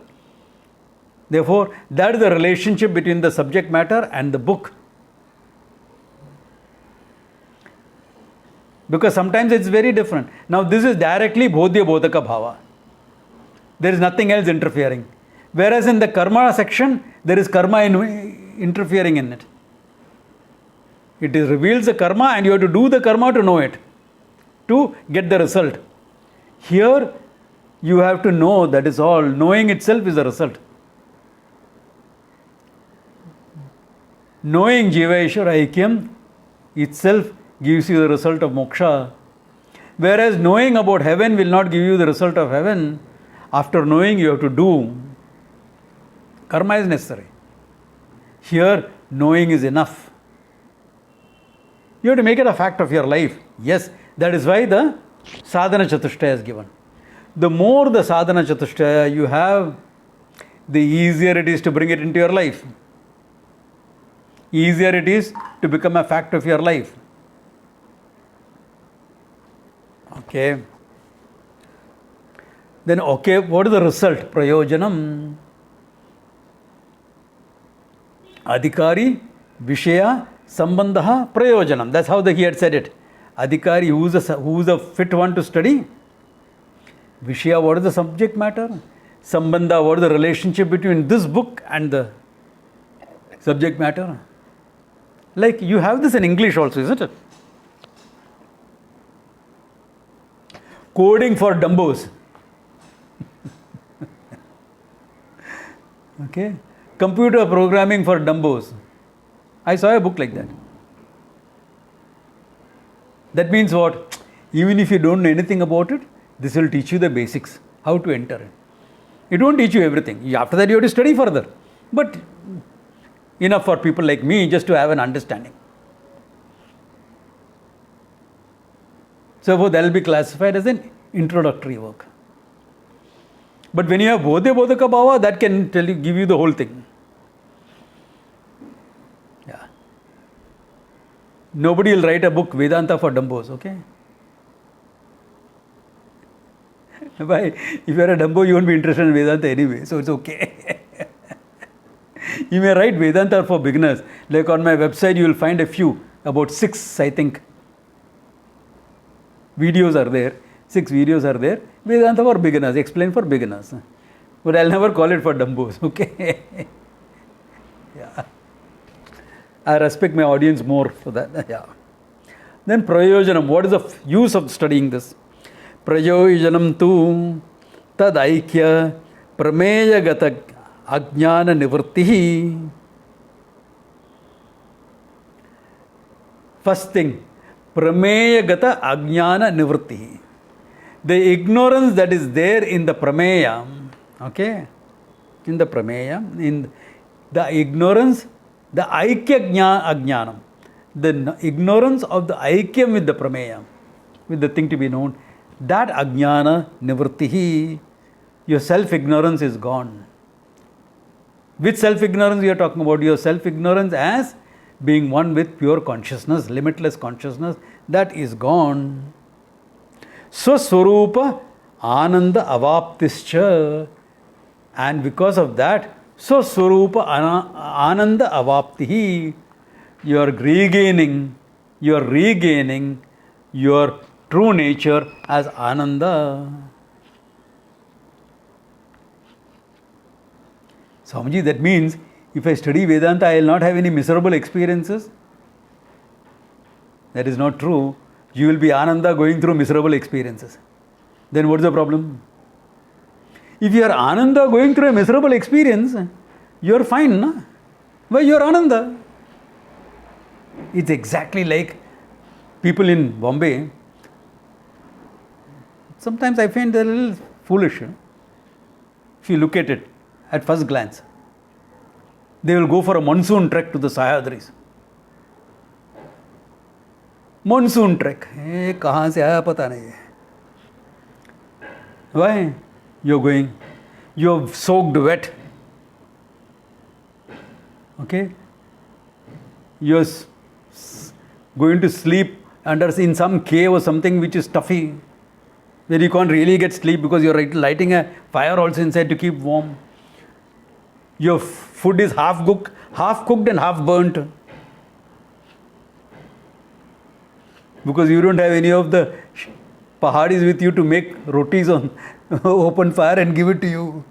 Therefore, that is the relationship between the subject matter and the book. Because sometimes it's very different. Now, this is directly Bodhya Bodhaka Bhava. There is nothing else interfering. Whereas in the karma section, there is karma interfering in it. It reveals the karma, and you have to do the karma to know it, to get the result. Here, you have to know, that is all. Knowing itself is the result. Knowing Jiva Ishvara Aikyam itself gives you the result of moksha. Whereas knowing about heaven will not give you the result of heaven. After knowing, you have to do. Karma is necessary. Here, knowing is enough. You have to make it a fact of your life. Yes, that is why the sadhana chatushtaya is given. The more the sadhana chatushtaya you have, the easier it is to bring it into your life. Easier it is to become a fact of your life. Okay. Then, okay, what is the result? Prayojanam. Adhikari, Vishaya, Sambandha, Prayojanam. That's how he had said it. Adhikari, who's a fit one to study? Vishaya, what is the subject matter? Sambandha, what is the relationship between this book and the subject matter? Like, you have this in English also, isn't it? Coding for dumbos. Okay. Computer programming for dumbos. I saw a book like that. That means what? Even if you don't know anything about it, this will teach you the basics, how to enter it. It won't teach you everything. After that, you have to study further. But enough for people like me just to have an understanding. So that will be classified as an introductory work. But when you have Bodhya Bodhaka Bhava, that can give you the whole thing. Yeah. Nobody will write a book, Vedanta for Dumbos, okay? Why? If you are a Dumbo, you won't be interested in Vedanta anyway, so it's okay. You may write Vedanta for beginners. Like on my website, you will find a few, about 6, I think. Videos are there. 6 videos are there. Vedanta for beginners, explain for beginners. But I'll never call it for dumbos, okay? Yeah. I respect my audience more for that. Yeah. Then Prayojanam, what is the use of studying this? Prayojanam tu tad aikya prameya gata ajnana nivrittihi. First thing, prameya gata ajnana nivrittihi. The ignorance that is there in the prameya, okay, in the prameya, in the ignorance, the aikya ajnanam, the ignorance of the aikyam with the prameya, with the thing to be known, that ajnana nivrittihi, your self-ignorance is gone. Which self-ignorance you are talking about? Your self-ignorance as being one with pure consciousness, limitless consciousness, that is gone. Swaswarupa Ananda Avaptischa, and because of that, Swaswarupa Ananda Avaptihi, you are regaining your true nature as Ananda. Swamiji, that means if I study Vedanta, I will not have any miserable experiences. That is not true. You will be Ananda going through miserable experiences. Then what's the problem? If you are Ananda going through a miserable experience, you are fine, no? Why you are Ananda? It's exactly like people in Bombay. Sometimes I find they're a little foolish. If you look at it at first glance, they will go for a monsoon trek to the Sahyadris. Monsoon trek. कहाँ से आया पता नहीं. Why? You're going. You're soaked wet. Okay? You're going to sleep in some cave or something which is stuffy, where you can't really get sleep because you're lighting a fire also inside to keep warm. Your food is half cooked and half burnt. Because you don't have any of the pahadis with you to make rotis on open fire and give it to you.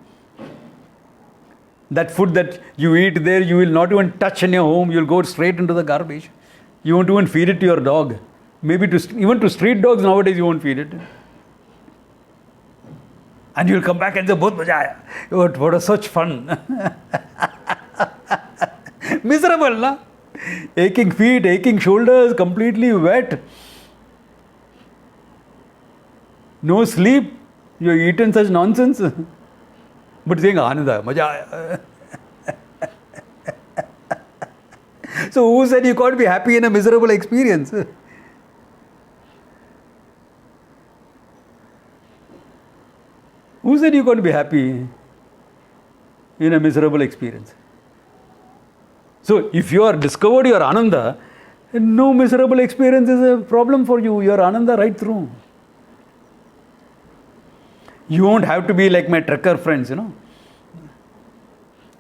That food that you eat there, you will not even touch in your home. You'll go straight into the garbage. You won't even feed it to your dog. Maybe even to street dogs nowadays you won't feed it. And you'll come back and say, "Bahut maja aaya. What was such fun." Miserable, na? Aching feet, aching shoulders, completely wet. No sleep. You've eaten such nonsense. But saying, Ananda, maja aaya. So who said you can't be happy in a miserable experience? Who said you can't be happy in a miserable experience? So if you are discovered your Ananda, no miserable experience is a problem for you. You are Ananda right through. You won't have to be like my trekker friends,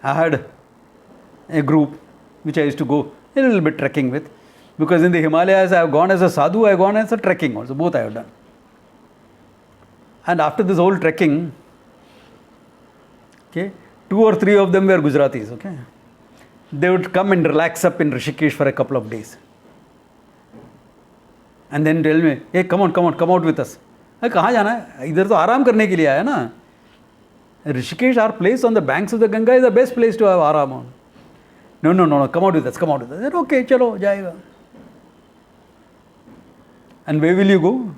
I had a group which I used to go a little bit trekking with. Because in the Himalayas, I have gone as a sadhu, I have gone as a trekking also. Both I have done. And after this whole trekking, okay, 2 or 3 of them were Gujaratis, okay. They would come and relax up in Rishikesh for a couple of days. And then tell me, "Hey, come out with us." कहाँ जाना है? इधर तो आराम करने के लिए आया ना. Rishikesh, our place on the banks of the Ganga, is the best place to have aram on. No, come out with us. I said, okay, chalo, jayega. And where will you go?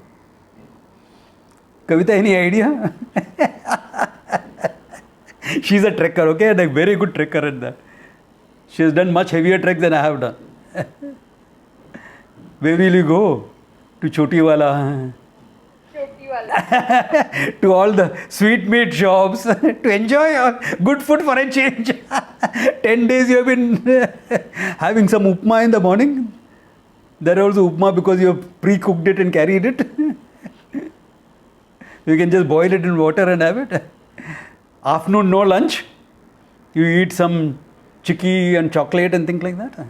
Kavita, any idea? She's a trekker, okay, and a very good trekker at that. She has done much heavier trek than I have done. Where will you go? To Chotiwala. To all the sweet meat shops to enjoy good food for a change. 10 days you have been having some upma in the morning. There is also upma because you have pre-cooked it and carried it. You can just boil it in water and have it. Afternoon, no lunch. You eat some chikki and chocolate and things like that.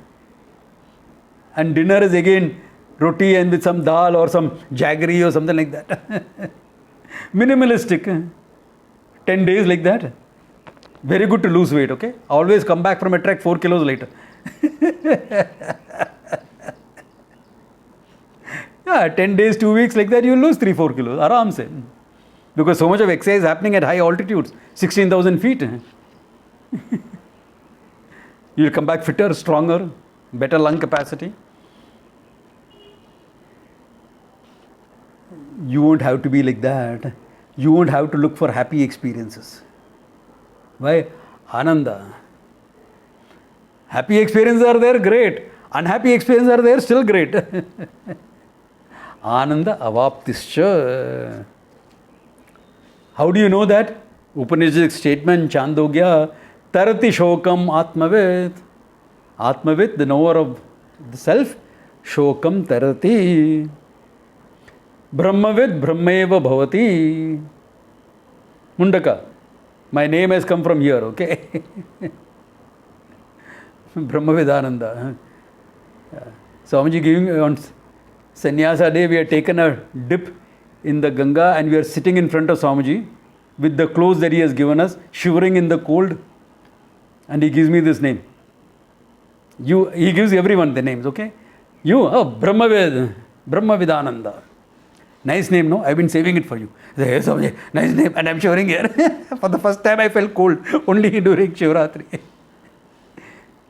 And dinner is again roti and with some dal or some jaggery or something like that. Minimalistic. 10 days like that. Very good to lose weight, okay? Always come back from a trek 4 kilos later. Yeah, 10 days, 2 weeks like that, you will lose 3-4 kilos. Aram se. Because so much of exercise happening at high altitudes, 16,000 feet. You will come back fitter, stronger, better lung capacity. You won't have to be like that. You won't have to look for happy experiences. Why? Ananda. Happy experiences are there, great. Unhappy experiences are there, still great. Ananda avaptischa. How do you know that? Upanishadic statement, Chandogya, tarati shokam atmavit. Atmavit, the knower of the self, shokam tarati. Brahmavid brahmeva bhavati. Mundaka. My name has come from here, okay? Brahmavidananda. Swamiji giving on Sannyasa day, we had taken a dip in the Ganga and we are sitting in front of Swamiji with the clothes that he has given us, shivering in the cold. And he gives me this name. He gives everyone the names, okay? You? Oh, Brahmavidananda. Nice name, no? I've been saving it for you. Yes, nice name, and I'm shivering here. For the first time I felt cold, only during Shivratri.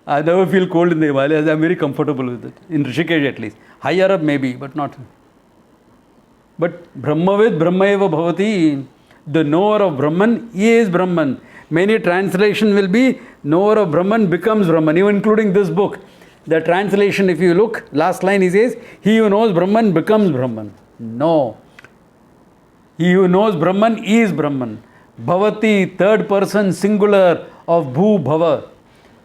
I never feel cold in the Himalayas. I'm very comfortable with it. In Rishikesh at least. Higher up maybe, but not. But Brahmavid Brahmaeva Bhavati, the knower of Brahman, he is Brahman. Many translation will be knower of Brahman becomes Brahman, even including this book. The translation, if you look, last line he says, he who knows Brahman becomes Brahman. No. He who knows Brahman is Brahman. Bhavati, third person singular of Bhu Bhava.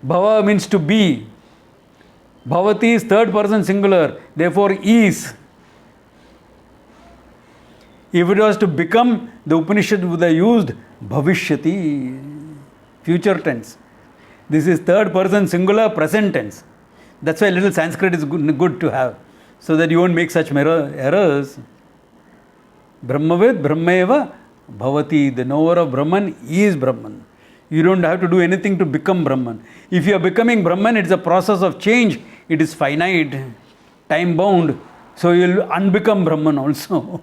Bhava means to be. Bhavati is third person singular, therefore is. If it was to become, the Upanishad would have used Bhavishyati, future tense. This is third person singular, present tense. That's why little Sanskrit is good to have, so that you won't make such errors. Brahmavid Brahmaeva Bhavati, the knower of Brahman is Brahman. You don't have to do anything to become Brahman. If you are becoming Brahman, it's a process of change. It is finite, time bound. So you will unbecome Brahman also.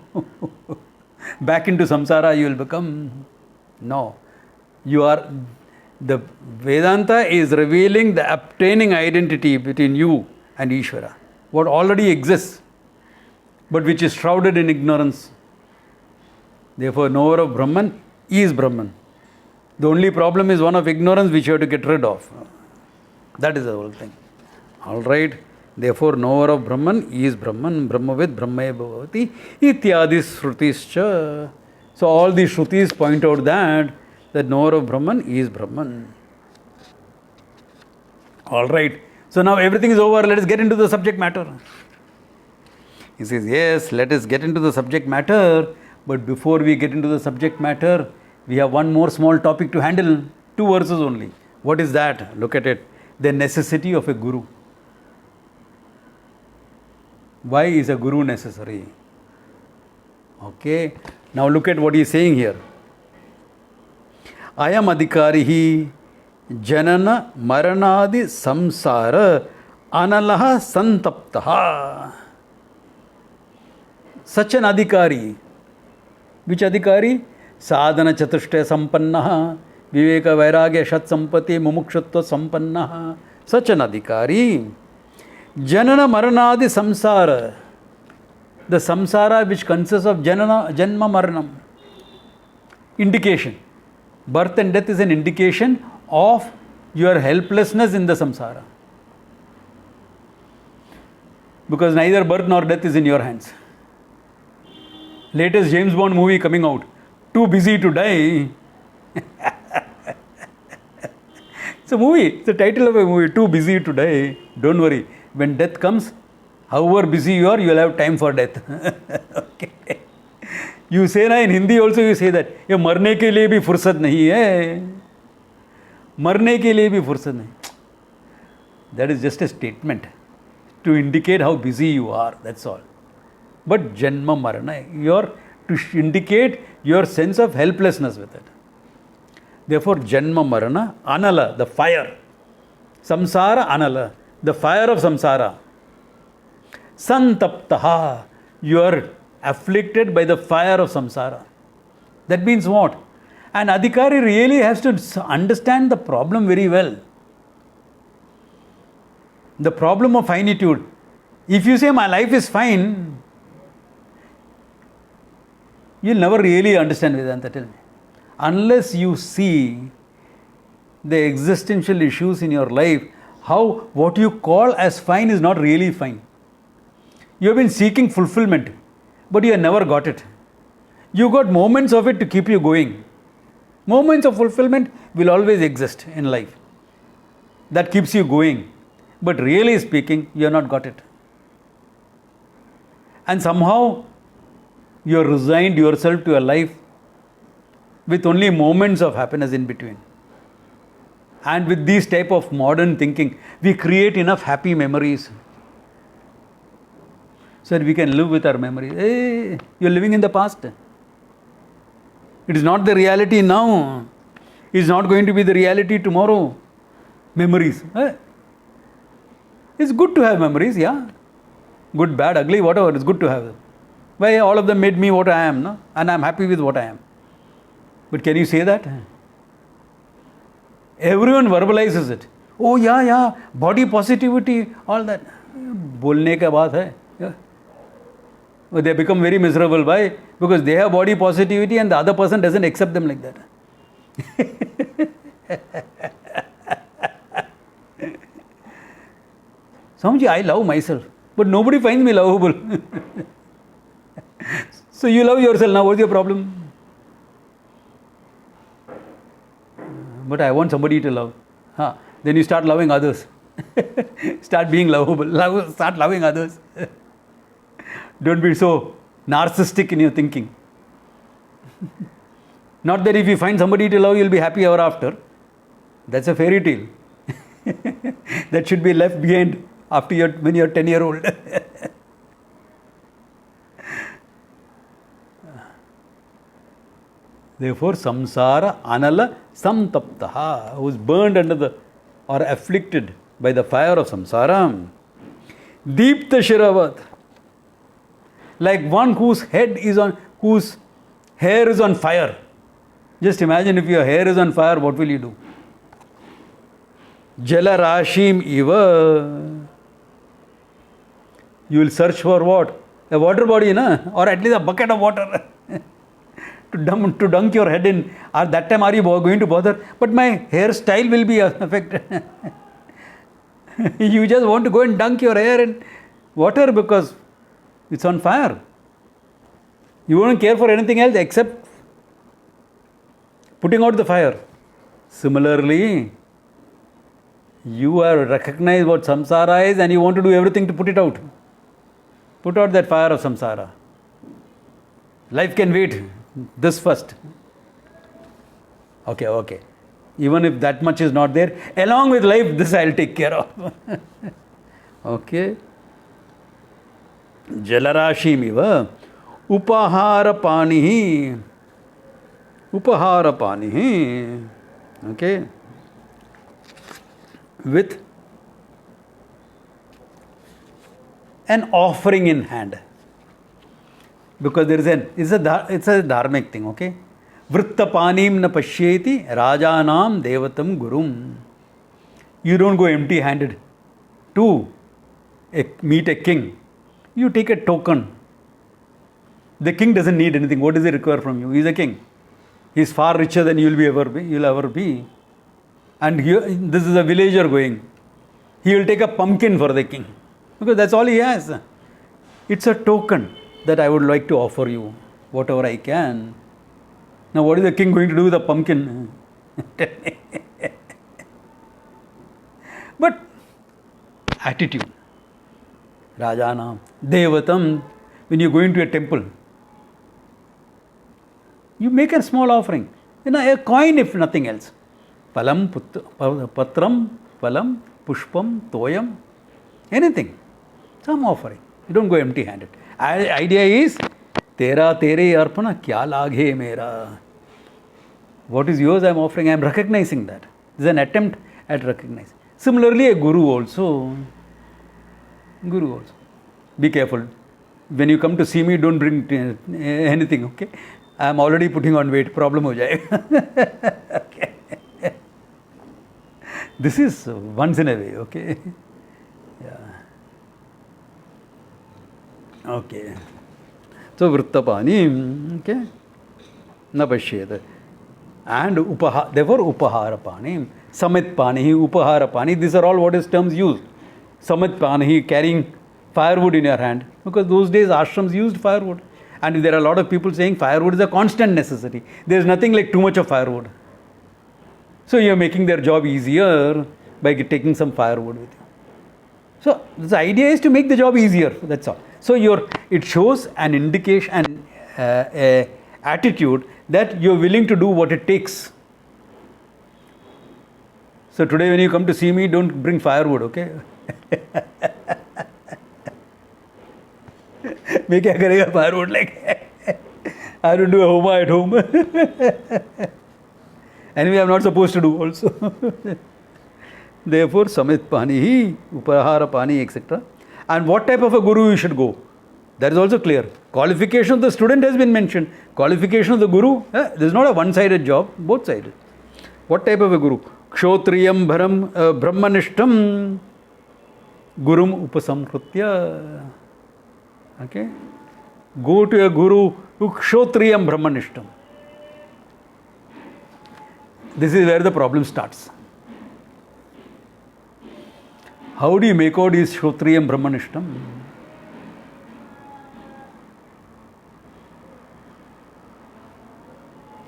Back into samsara you will become. No. You are, the Vedanta is revealing the obtaining identity between you and Ishvara. What already exists, but which is shrouded in ignorance. Therefore, knower of Brahman is Brahman. The only problem is one of ignorance which you have to get rid of. That is the whole thing. Alright. Therefore, knower of Brahman is Brahman. Brahmavid Brahmaeva Bhavati Ityadi Shrutischa. So all these Shrutis point out that knower of Brahman is Brahman. Alright. So now everything is over. Let us get into the subject matter. He says, yes, let us get into the subject matter. But before we get into the subject matter, we have one more small topic to handle. 2 verses only. What is that? Look at it. The necessity of a guru. Why is a guru necessary? Okay. Now look at what he is saying here. Ayam adhikarihi janana maranadi samsara analaha santaptaha. Such an adhikari. Which adhikari? Sadhana chatushta sampannaha, viveka vairagya shat sampati mumukshutva sampannaha. Such an adhikari. Janana maranadi samsara. The samsara which consists of janma maranam. Indication. Birth and death is an indication of your helplessness in the samsara. Because neither birth nor death is in your hands. Latest James Bond movie coming out. Too busy to die. It's a movie. It's the title of a movie. Too busy to die. Don't worry. When death comes, however busy you are, you will have time for death. Okay. You say na, in Hindi also you say that. ये मरने के लिए भी फुर्सत नहीं है. मरने के लिए भी फुर्सत नहीं. That is just a statement to indicate how busy you are. That's all. But janma marana, to indicate your sense of helplessness with it. Therefore, janma marana, anala, the fire. Samsara anala, the fire of samsara. Santaptaha, you are afflicted by the fire of samsara. That means what? An adhikari really has to understand the problem very well. The problem of finitude. If you say my life is fine, you'll never really understand Vedanta, tell me. Unless you see the existential issues in your life, how what you call as fine is not really fine. You have been seeking fulfillment, but you have never got it. You got moments of it to keep you going. Moments of fulfillment will always exist in life. That keeps you going. But really speaking, you have not got it. And somehow, you have resigned yourself to a life with only moments of happiness in between. And with this type of modern thinking, we create enough happy memories so that we can live with our memories. Hey, you're living in the past. It is not the reality now. It is not going to be the reality tomorrow. Memories. It's good to have memories, yeah. Good, bad, ugly, whatever, it's good to have. Why all of them made me what I am, no? And I'm happy with what I am. But can you say that? Everyone verbalizes it. Oh yeah, body positivity, all that. बोलने का बात है. Yeah. They become very miserable. Why? Because they have body positivity and the other person doesn't accept them like that. Swamiji, I love myself, but nobody finds me lovable. So you love yourself now, what's your problem? But I want somebody to love. Then you start loving others. Start being lovable. Start loving others. Don't be so narcissistic in your thinking. Not that if you find somebody to love, you'll be happy ever after. That's a fairy tale. That should be left behind after when you're 10-year-old. Therefore, samsara anala samtaptaha, who is burned or afflicted by the fire of samsara. Deepta shiravat, like one whose hair is on fire. Just imagine if your hair is on fire, what will you do? Jala rashim iva. You will search for what? A water body, na? Or at least a bucket of water. to dunk your head in. At that time, are you going to bother? But my hairstyle will be affected. You just want to go and dunk your hair in water because it's on fire. You won't care for anything else except putting out the fire. Similarly, you are recognized what samsara is and you want to do everything to put it out. Put out that fire of samsara. Life can wait. This first. Okay. Even if that much is not there, along with life, this I'll take care of. Okay. Jalarashimiva upahara panihi. Okay. With an offering in hand. Because it's a dharmic thing, okay? Vritta panim na pashyeti rajanam devatam gurum. You don't go empty handed to meet a king. You take a token. The king doesn't need anything. What does he require from you? He's a king. He's far richer than you'll ever be. And this is a villager going. He will take a pumpkin for the king. Because that's all he has. It's a token that I would like to offer you, whatever I can. Now, what is the king going to do with a pumpkin? But attitude. Rajana, Devatam, when you go into a temple, you make a small offering. A coin if nothing else. Palam, patram, palam, pushpam, toyam, anything. Some offering. You don't go empty handed. Idea is, Tera tere arpana kya laghe mera. What is yours I am offering. I am recognizing that. This is an attempt at recognizing. Similarly, a guru also. Be careful. When you come to see me, don't bring anything, okay? I am already putting on weight. Problem ho jayega. Okay. This is once in a way, okay? Yeah. Okay. So, vrittapani, okay? Na pashyeta. And therefore upahara pani, samit pani, upahara pani, these are all what is terms used. Samit pani, carrying firewood in your hand, because those days ashrams used firewood. And there are a lot of people saying firewood is a constant necessity. There is nothing like too much of firewood. So you are making their job easier by taking some firewood with you. So the idea is to make the job easier, that's all. So it shows an indication, an attitude that you are willing to do what it takes. So today when you come to see me, don't bring firewood, okay? मैं क्या करेगा firewood like? I don't do a homa at home. Anyway, I'm not supposed to do also. Therefore, samit pani hi, upahara pani, etc. And what type of a guru you should go? That is also clear. Qualification of the student has been mentioned. Qualification of the guru, this is not a one-sided job, both-sided. What type of a guru? Kshotriyam brahmanishtam gurum upasamkrutya. Okay? Go to a guru who kshotriyam brahmanishtam. This is where the problem starts. How do you make out his kshotriyam brahmanishtam?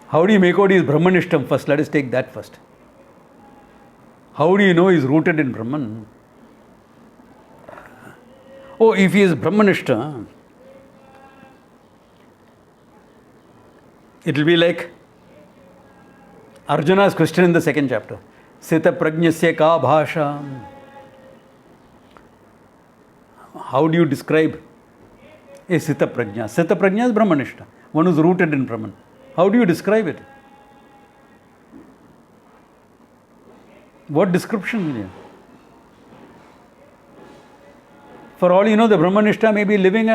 How do you make out his brahmanishtam first? Let us take that first. How do you know he is rooted in Brahman? Oh, if he is brahmanishta, it will be like Arjuna's question in the second chapter. Sita prajnasya ka bhasha. How do you describe a Sita prajna? Sita prajna is brahmanishta, one who is rooted in Brahman. How do you describe it? What description will you? For all you know, the brahmanishta may be living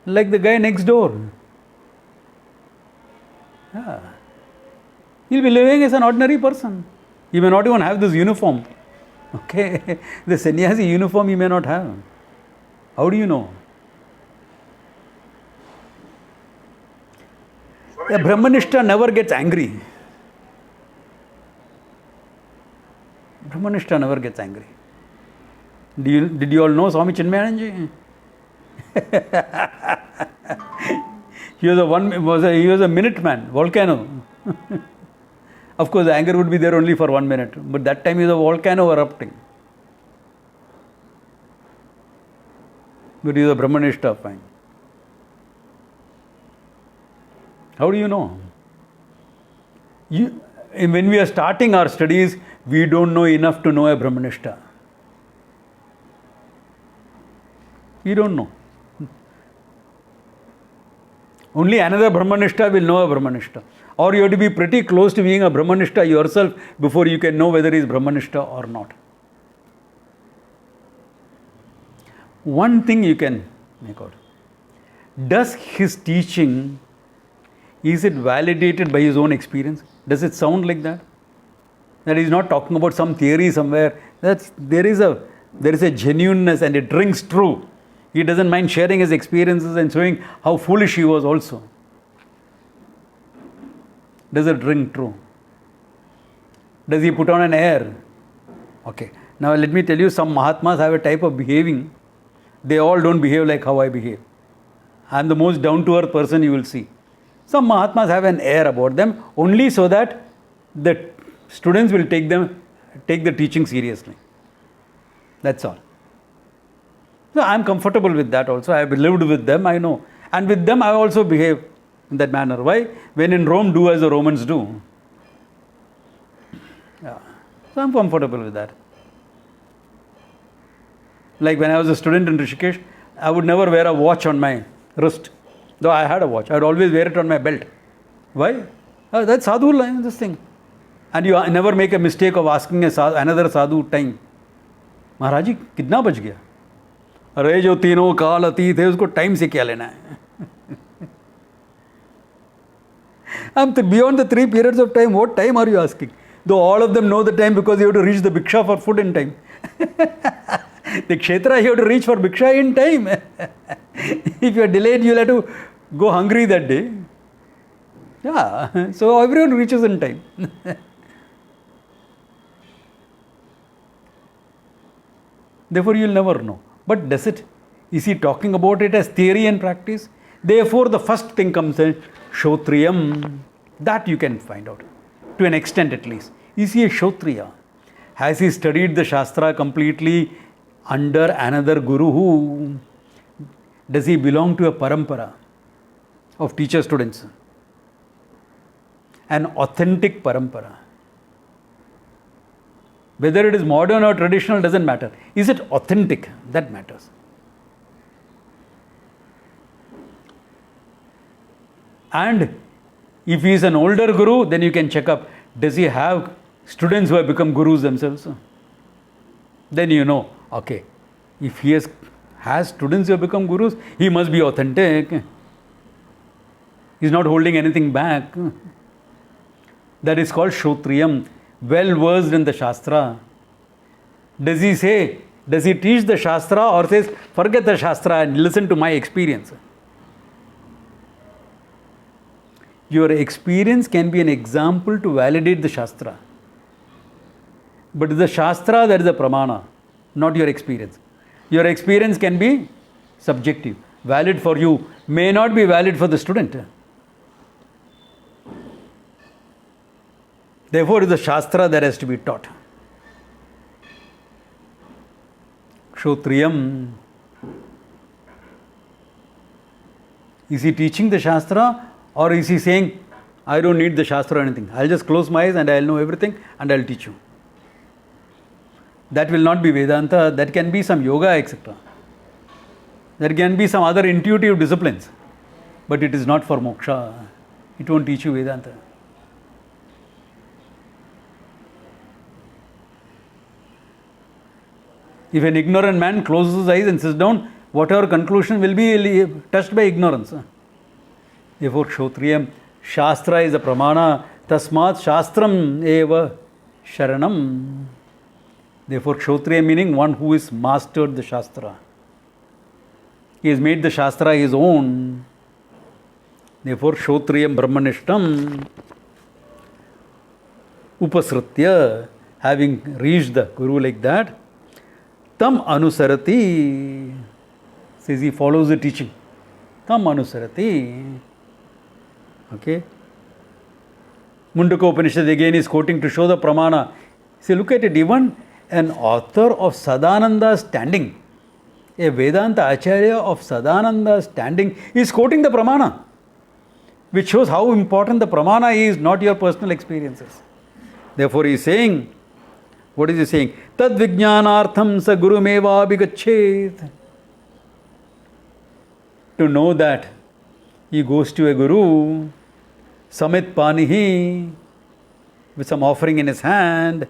like the guy next door. Yeah. He'll be living as an ordinary person. He may not even have this uniform. Okay, the sannyasi uniform he may not have. How do you know? A brahmanishta never gets angry. Brahmanishta never gets angry. Did you all know Swami Chinmayananji? He was a minute man, volcano. Of course, the anger would be there only for 1 minute, but that time he was a volcano erupting. But he was a brahmanishta, fine. How do you know? When we are starting our studies, we don't know enough to know a brahmanishta. We don't know. Only another brahmanishta will know a brahmanishta. Or you have to be pretty close to being a brahmanishta yourself before you can know whether he is brahmanishta or not. One thing you can make out. Does his teaching, is it validated by his own experience? Does it sound like that? That he's not talking about some theory somewhere. There is a genuineness and it rings true. He doesn't mind sharing his experiences and showing how foolish he was also. Does it ring true? Does he put on an air? Okay. Now let me tell you, some Mahatmas have a type of behaving. They all don't behave like how I behave. I am the most down-to-earth person you will see. Some Mahatmas have an air about them only so that the students will take the teaching seriously. That's all. So I am comfortable with that also. I have lived with them, I know. And with them I also behave in that manner. Why? When in Rome, do as the Romans do. Yeah. So I am comfortable with that. Like when I was a student in Rishikesh, I would never wear a watch on my wrist. Though I had a watch, I would always wear it on my belt. Why? That's sadhu line, this thing. And you never make a mistake of asking another sadhu time. महाराज जी कितना बच गया? अरे जो तीनों काल अतीत है उसको टाइम से क्या लेना है? Beyond the 3 periods of time, what time are you asking? Though all of them know the time because you have to reach the bhiksha for food in time. The kshetra you have to reach for bhiksha in time. If you are delayed, you will have to go hungry that day. Yeah, so everyone reaches in time. Therefore, you will never know. But does it? Is he talking about it as theory and practice? Therefore, the first thing comes in Shotriyam. That you can find out, to an extent at least. Is he a Shotriya? Has he studied the Shastra completely under another guru? Who? Does he belong to a parampara of teacher students? An authentic parampara. Whether it is modern or traditional doesn't matter. Is it authentic? That matters. And if he is an older guru, then you can check up, does he have students who have become gurus themselves? Then you know, okay, if he has has students who have become gurus, he must be authentic. He's not holding anything back. That is called Shrotriyam, well versed in the Shastra. Does he teach the Shastra or says, forget the Shastra and listen to my experience? Your experience can be an example to validate the Shastra. But the Shastra, that is a pramana, not your experience. Your experience can be subjective, valid for you, may not be valid for the student. Therefore, it is the Shastra that has to be taught. Kshotriyam. Is he teaching the Shastra? Or is he saying, I don't need the Shastra or anything. I'll just close my eyes and I'll know everything and I'll teach you. That will not be Vedanta. That can be some yoga, etc. There can be some other intuitive disciplines. But it is not for moksha. It won't teach you Vedanta. If an ignorant man closes his eyes and sits down, whatever conclusion will be touched by ignorance. Therefore, Kshotriyam, Shastra is a pramana, tasmat Shastram eva sharanam. Therefore, Kshotriya meaning one who has mastered the Shastra. He has made the Shastra his own. Therefore, Kshotriyam Brahmanishtam Upasritya, having reached the Guru like that, Tam Anusarati, says he follows the teaching. Tam Anusarati. Okay. Mundaka Upanishad again is quoting to show the pramana. See, look at it, even an author of Sadananda's standing, a Vedanta Acharya of Sadananda's standing, is quoting the pramana, which shows how important the pramana is, not your personal experiences. Therefore, he is saying, what is he saying? Tad vijnanartham sa gurumeva abhigachet. To know that he goes to a guru, samit panihi, with some offering in his hand.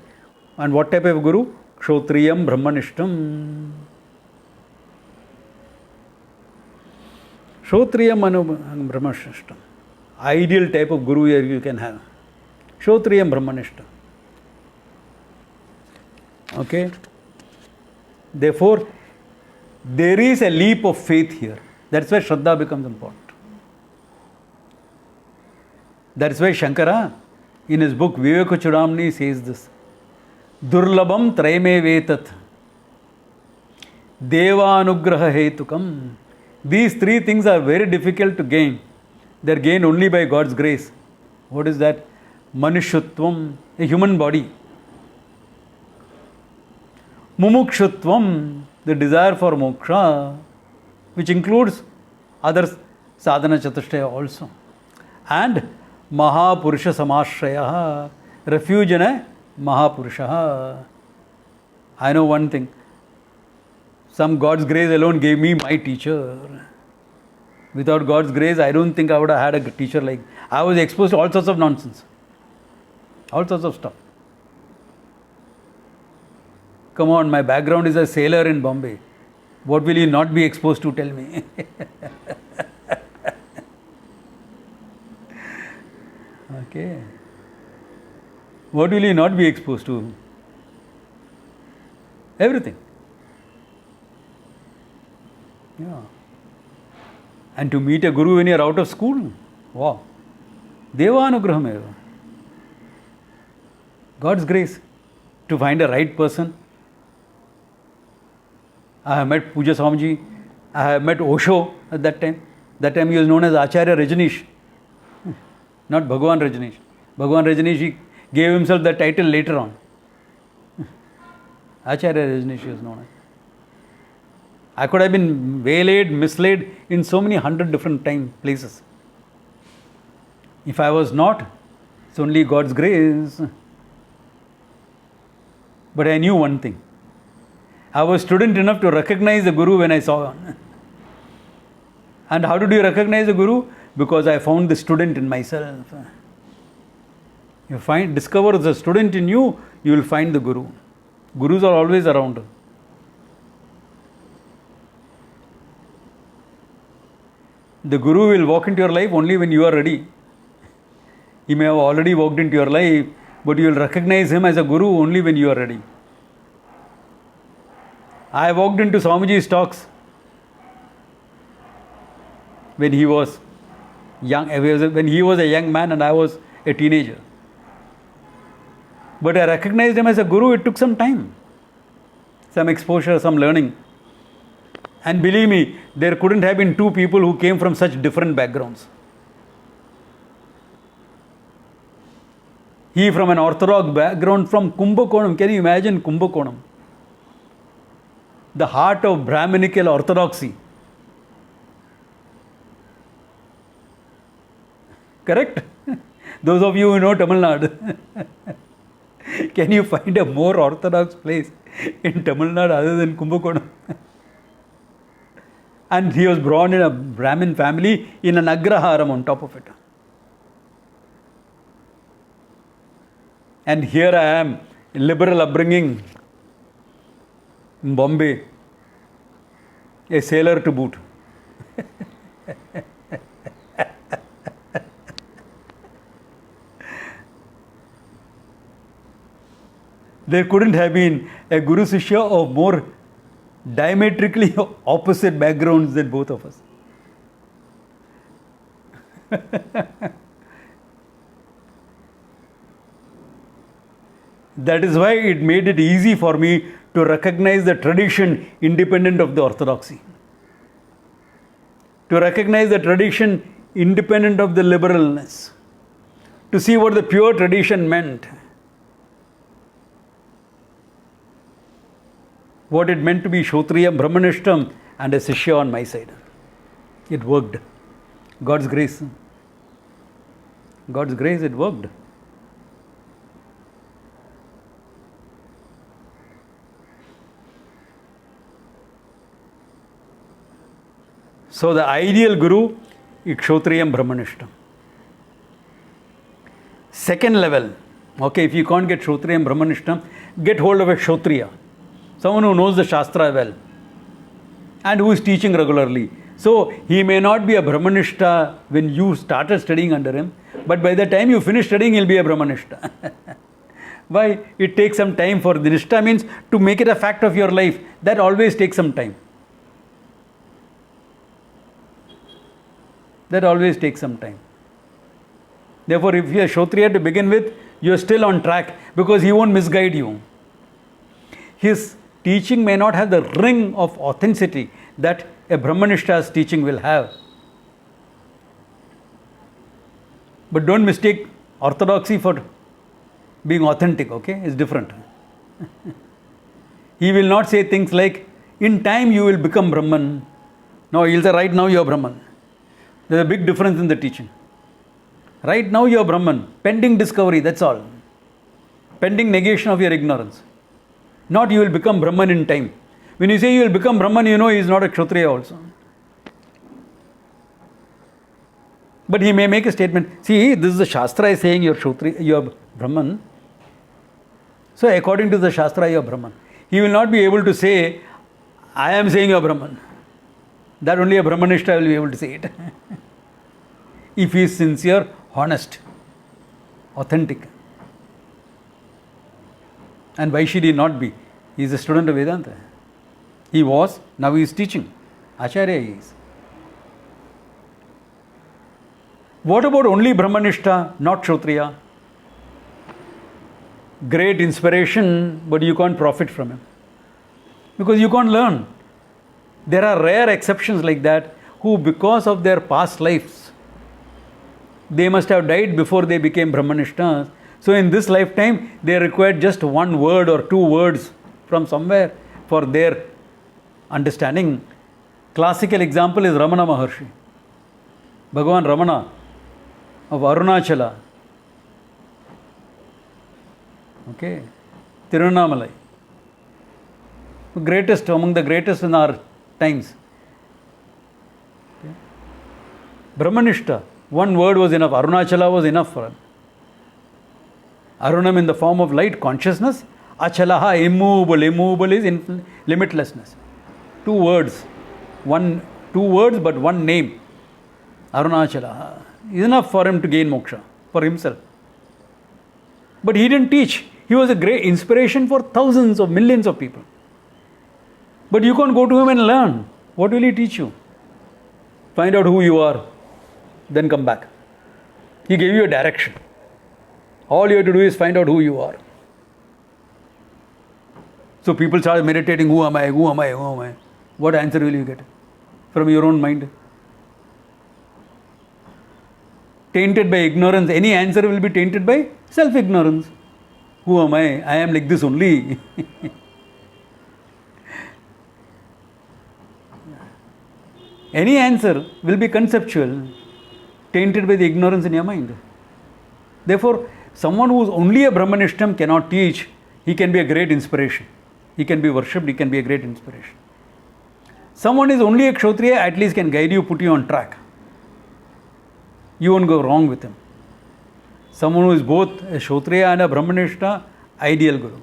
And what type of guru? Kshotriyam Brahmanishtam. Kshotriyam Brahmanishtam. Ideal type of guru here you can have. Kshotriyam Brahmanishtam. Okay? Therefore, there is a leap of faith here. That's why Shraddha becomes important. That's why Shankara, in his book Viveka Chudamani, says this. Durlabam traime vetat. Devanugraha hetukam. These three things are very difficult to gain. They are gained only by God's grace. What is that? Manushyatvam, a human body. Mumukshutvam, the desire for moksha, which includes other sadhana chatushtaya also. And Mahapurusha Samashraya, refuge in a Mahapurusha. I know one thing. Some God's grace alone gave me my teacher. Without God's grace, I don't think I would have had a teacher like. I was exposed to all sorts of nonsense. All sorts of stuff. Come on, my background is a sailor in Bombay. What will you not be exposed to, tell me? Okay. What will you not be exposed to? Everything. Yeah. And to meet a guru when you are out of school? Wow. Devanugraham eva. God's grace to find a right person. I have met Puja Swamiji. I have met Osho at that time. That time he was known as Acharya Rajneesh. Not Bhagwan Rajneesh. Bhagwan Rajneesh, he gave himself the title later on. Acharya Rajneesh he was known as. I could have been waylaid, misled in so many 100 different places. If I was not, it's only God's grace. But I knew one thing. I was student enough to recognize the Guru when I saw him. And how did you recognize the Guru? Because I found the student in myself. You discover the student in you, you will find the Guru. Gurus are always around. The Guru will walk into your life only when you are ready. He may have already walked into your life, but you will recognize him as a Guru only when you are ready. I walked into Swamiji's talks when he was young, when he was a young man and I was a teenager. But I recognized him as a Guru. It took some time, some exposure, some learning. And believe me, there couldn't have been two people who came from such different backgrounds. He from an orthodox background from Kumbakonam. Can you imagine Kumbakonam? The heart of Brahminical orthodoxy. Correct? Those of you who know Tamil Nadu. Can you find a more orthodox place in Tamil Nadu other than Kumbakonam? And he was born in a Brahmin family in an Agraharam on top of it. And here I am, liberal upbringing in Bombay, a sailor to boot. There couldn't have been a Guru Sishya of more diametrically opposite backgrounds than both of us. That is why it made it easy for me to recognize the tradition independent of the orthodoxy. To recognize the tradition independent of the liberalness. To see what the pure tradition meant. What it meant to be Kshotriya, Brahmanishtam and a Sishya on my side. It worked. God's grace. God's grace, it worked. So the ideal Guru is Kshotriyam Brahmanishtam. Second level, okay, if you can't get Kshotriyam Brahmanishtam, get hold of a Kshotriya. Someone who knows the Shastra well and who is teaching regularly. So he may not be a Brahmanishta when you started studying under him, but by the time you finish studying, he'll be a Brahmanishta. Why? It takes some time for the Nishta means to make it a fact of your life. That always takes some time. That always takes some time. Therefore, if you are Kshotriya to begin with, you are still on track because he won't misguide you. His teaching may not have the ring of authenticity that a Brahmanishta's teaching will have. But don't mistake orthodoxy for being authentic, okay? It's different. He will not say things like, in time you will become Brahman. No, he'll say, right now you are Brahman. There's a big difference in the teaching. Right now you are Brahman. Pending discovery, that's all. Pending negation of your ignorance. Not you will become Brahman in time. When you say you will become Brahman, you know he is not a Kshotriya also. But he may make a statement, see, this is the Shastra is saying you are Kshotriya, you are Brahman. So according to the Shastra, you are Brahman. He will not be able to say, I am saying you are Brahman. That only a Brahmanishta will be able to say it. If he is sincere, honest, authentic. And why should he not be? He is a student of Vedanta. He was, now he is teaching. Acharya he is. What about only Brahmanishta, not Kshotriya? Great inspiration, but you can't profit from him. Because you can't learn. There are rare exceptions like that who, because of their past lives, they must have died before they became Brahmanishtas. So in this lifetime, they required just one word or two words from somewhere for their understanding. Classical example is Ramana Maharshi. Bhagavan Ramana of Arunachala. Okay. Tiruvannamalai. Greatest, among the greatest in our times. Okay. Brahmanishta. One word was enough. Arunachala was enough for him. Arunam in the form of light consciousness. Achalaha, immovable. Immovable is limitlessness. Two words but one name. Arunachala. Enough for him to gain moksha for himself. But he didn't teach. He was a great inspiration for thousands of millions of people. But you can't go to him and learn. What will he teach you? Find out who you are, then come back. He gave you a direction. All you have to do is find out who you are. So people start meditating, who am I, who am I, who am I? What answer will you get? From your own mind. Tainted by ignorance, any answer will be tainted by self-ignorance. Who am I? I am like this only. Any answer will be conceptual, tainted by the ignorance in your mind. Therefore, someone who is only a Brahmanishtam cannot teach. He can be a great inspiration. He can be worshipped, he can be a great inspiration. Someone is only a Kshotriya, at least can guide you, put you on track. You won't go wrong with him. Someone who is both a Kshotriya and a Brahmanishta, ideal Guru.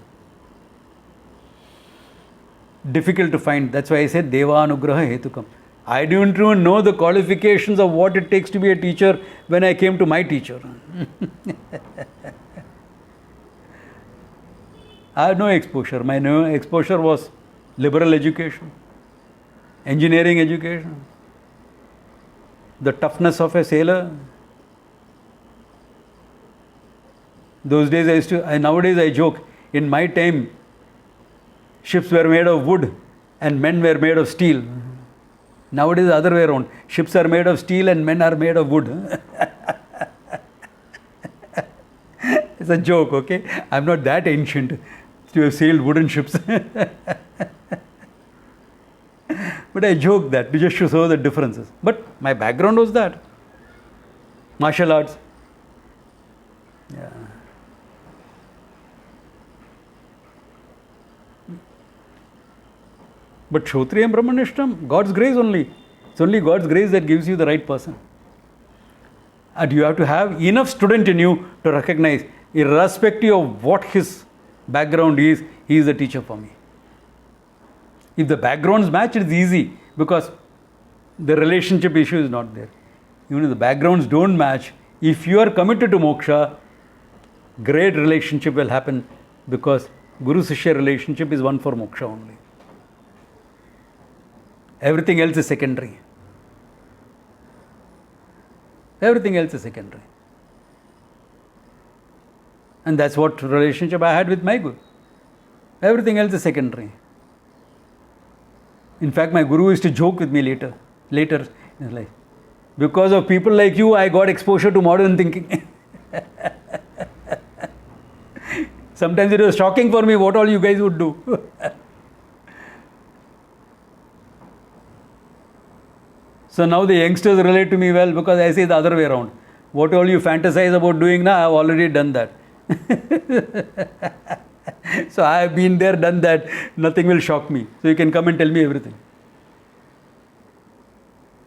Difficult to find. That's why I said Deva Anugraha Hetukam. I didn't even know the qualifications of what it takes to be a teacher when I came to my teacher. I had no exposure. My exposure was liberal education, engineering education, the toughness of a sailor. Those days nowadays I joke, in my time, ships were made of wood and men were made of steel. Nowadays, the other way around. Ships are made of steel and men are made of wood. It's a joke, okay? I'm not that ancient to have sailed wooden ships. But I joke that to just show the differences. But my background was that. Martial arts. Yeah. But Kshotriya and Brahmanishtam, God's grace only. It's only God's grace that gives you the right person. And you have to have enough student in you to recognize, irrespective of what his background is, he is the teacher for me. If the backgrounds match, it's easy because the relationship issue is not there. Even if the backgrounds don't match, if you are committed to moksha, great relationship will happen because Guru-Sishya relationship is one for moksha only. Everything else is secondary. Everything else is secondary. And that's what relationship I had with my Guru. Everything else is secondary. In fact, my Guru used to joke with me later in his life. Because of people like you, I got exposure to modern thinking. Sometimes it was shocking for me what all you guys would do. So now the youngsters relate to me well because I say the other way around. What all you fantasize about doing now, I have already done that. So I have been there, done that. Nothing will shock me. So you can come and tell me everything.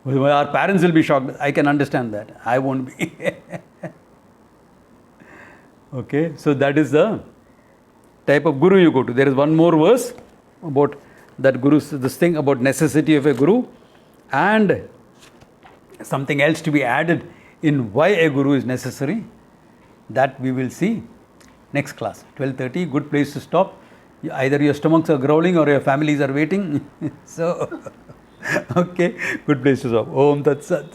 Our parents will be shocked. I can understand that. I won't be. Okay, so that is the type of guru you go to. There is one more verse about that guru, this thing about necessity of a guru, and something else to be added in why a guru is necessary. That we will see next class, 12:30. Good place to stop. Either your stomachs are growling or your families are waiting. So, okay, good place to stop. Om Tat Sat.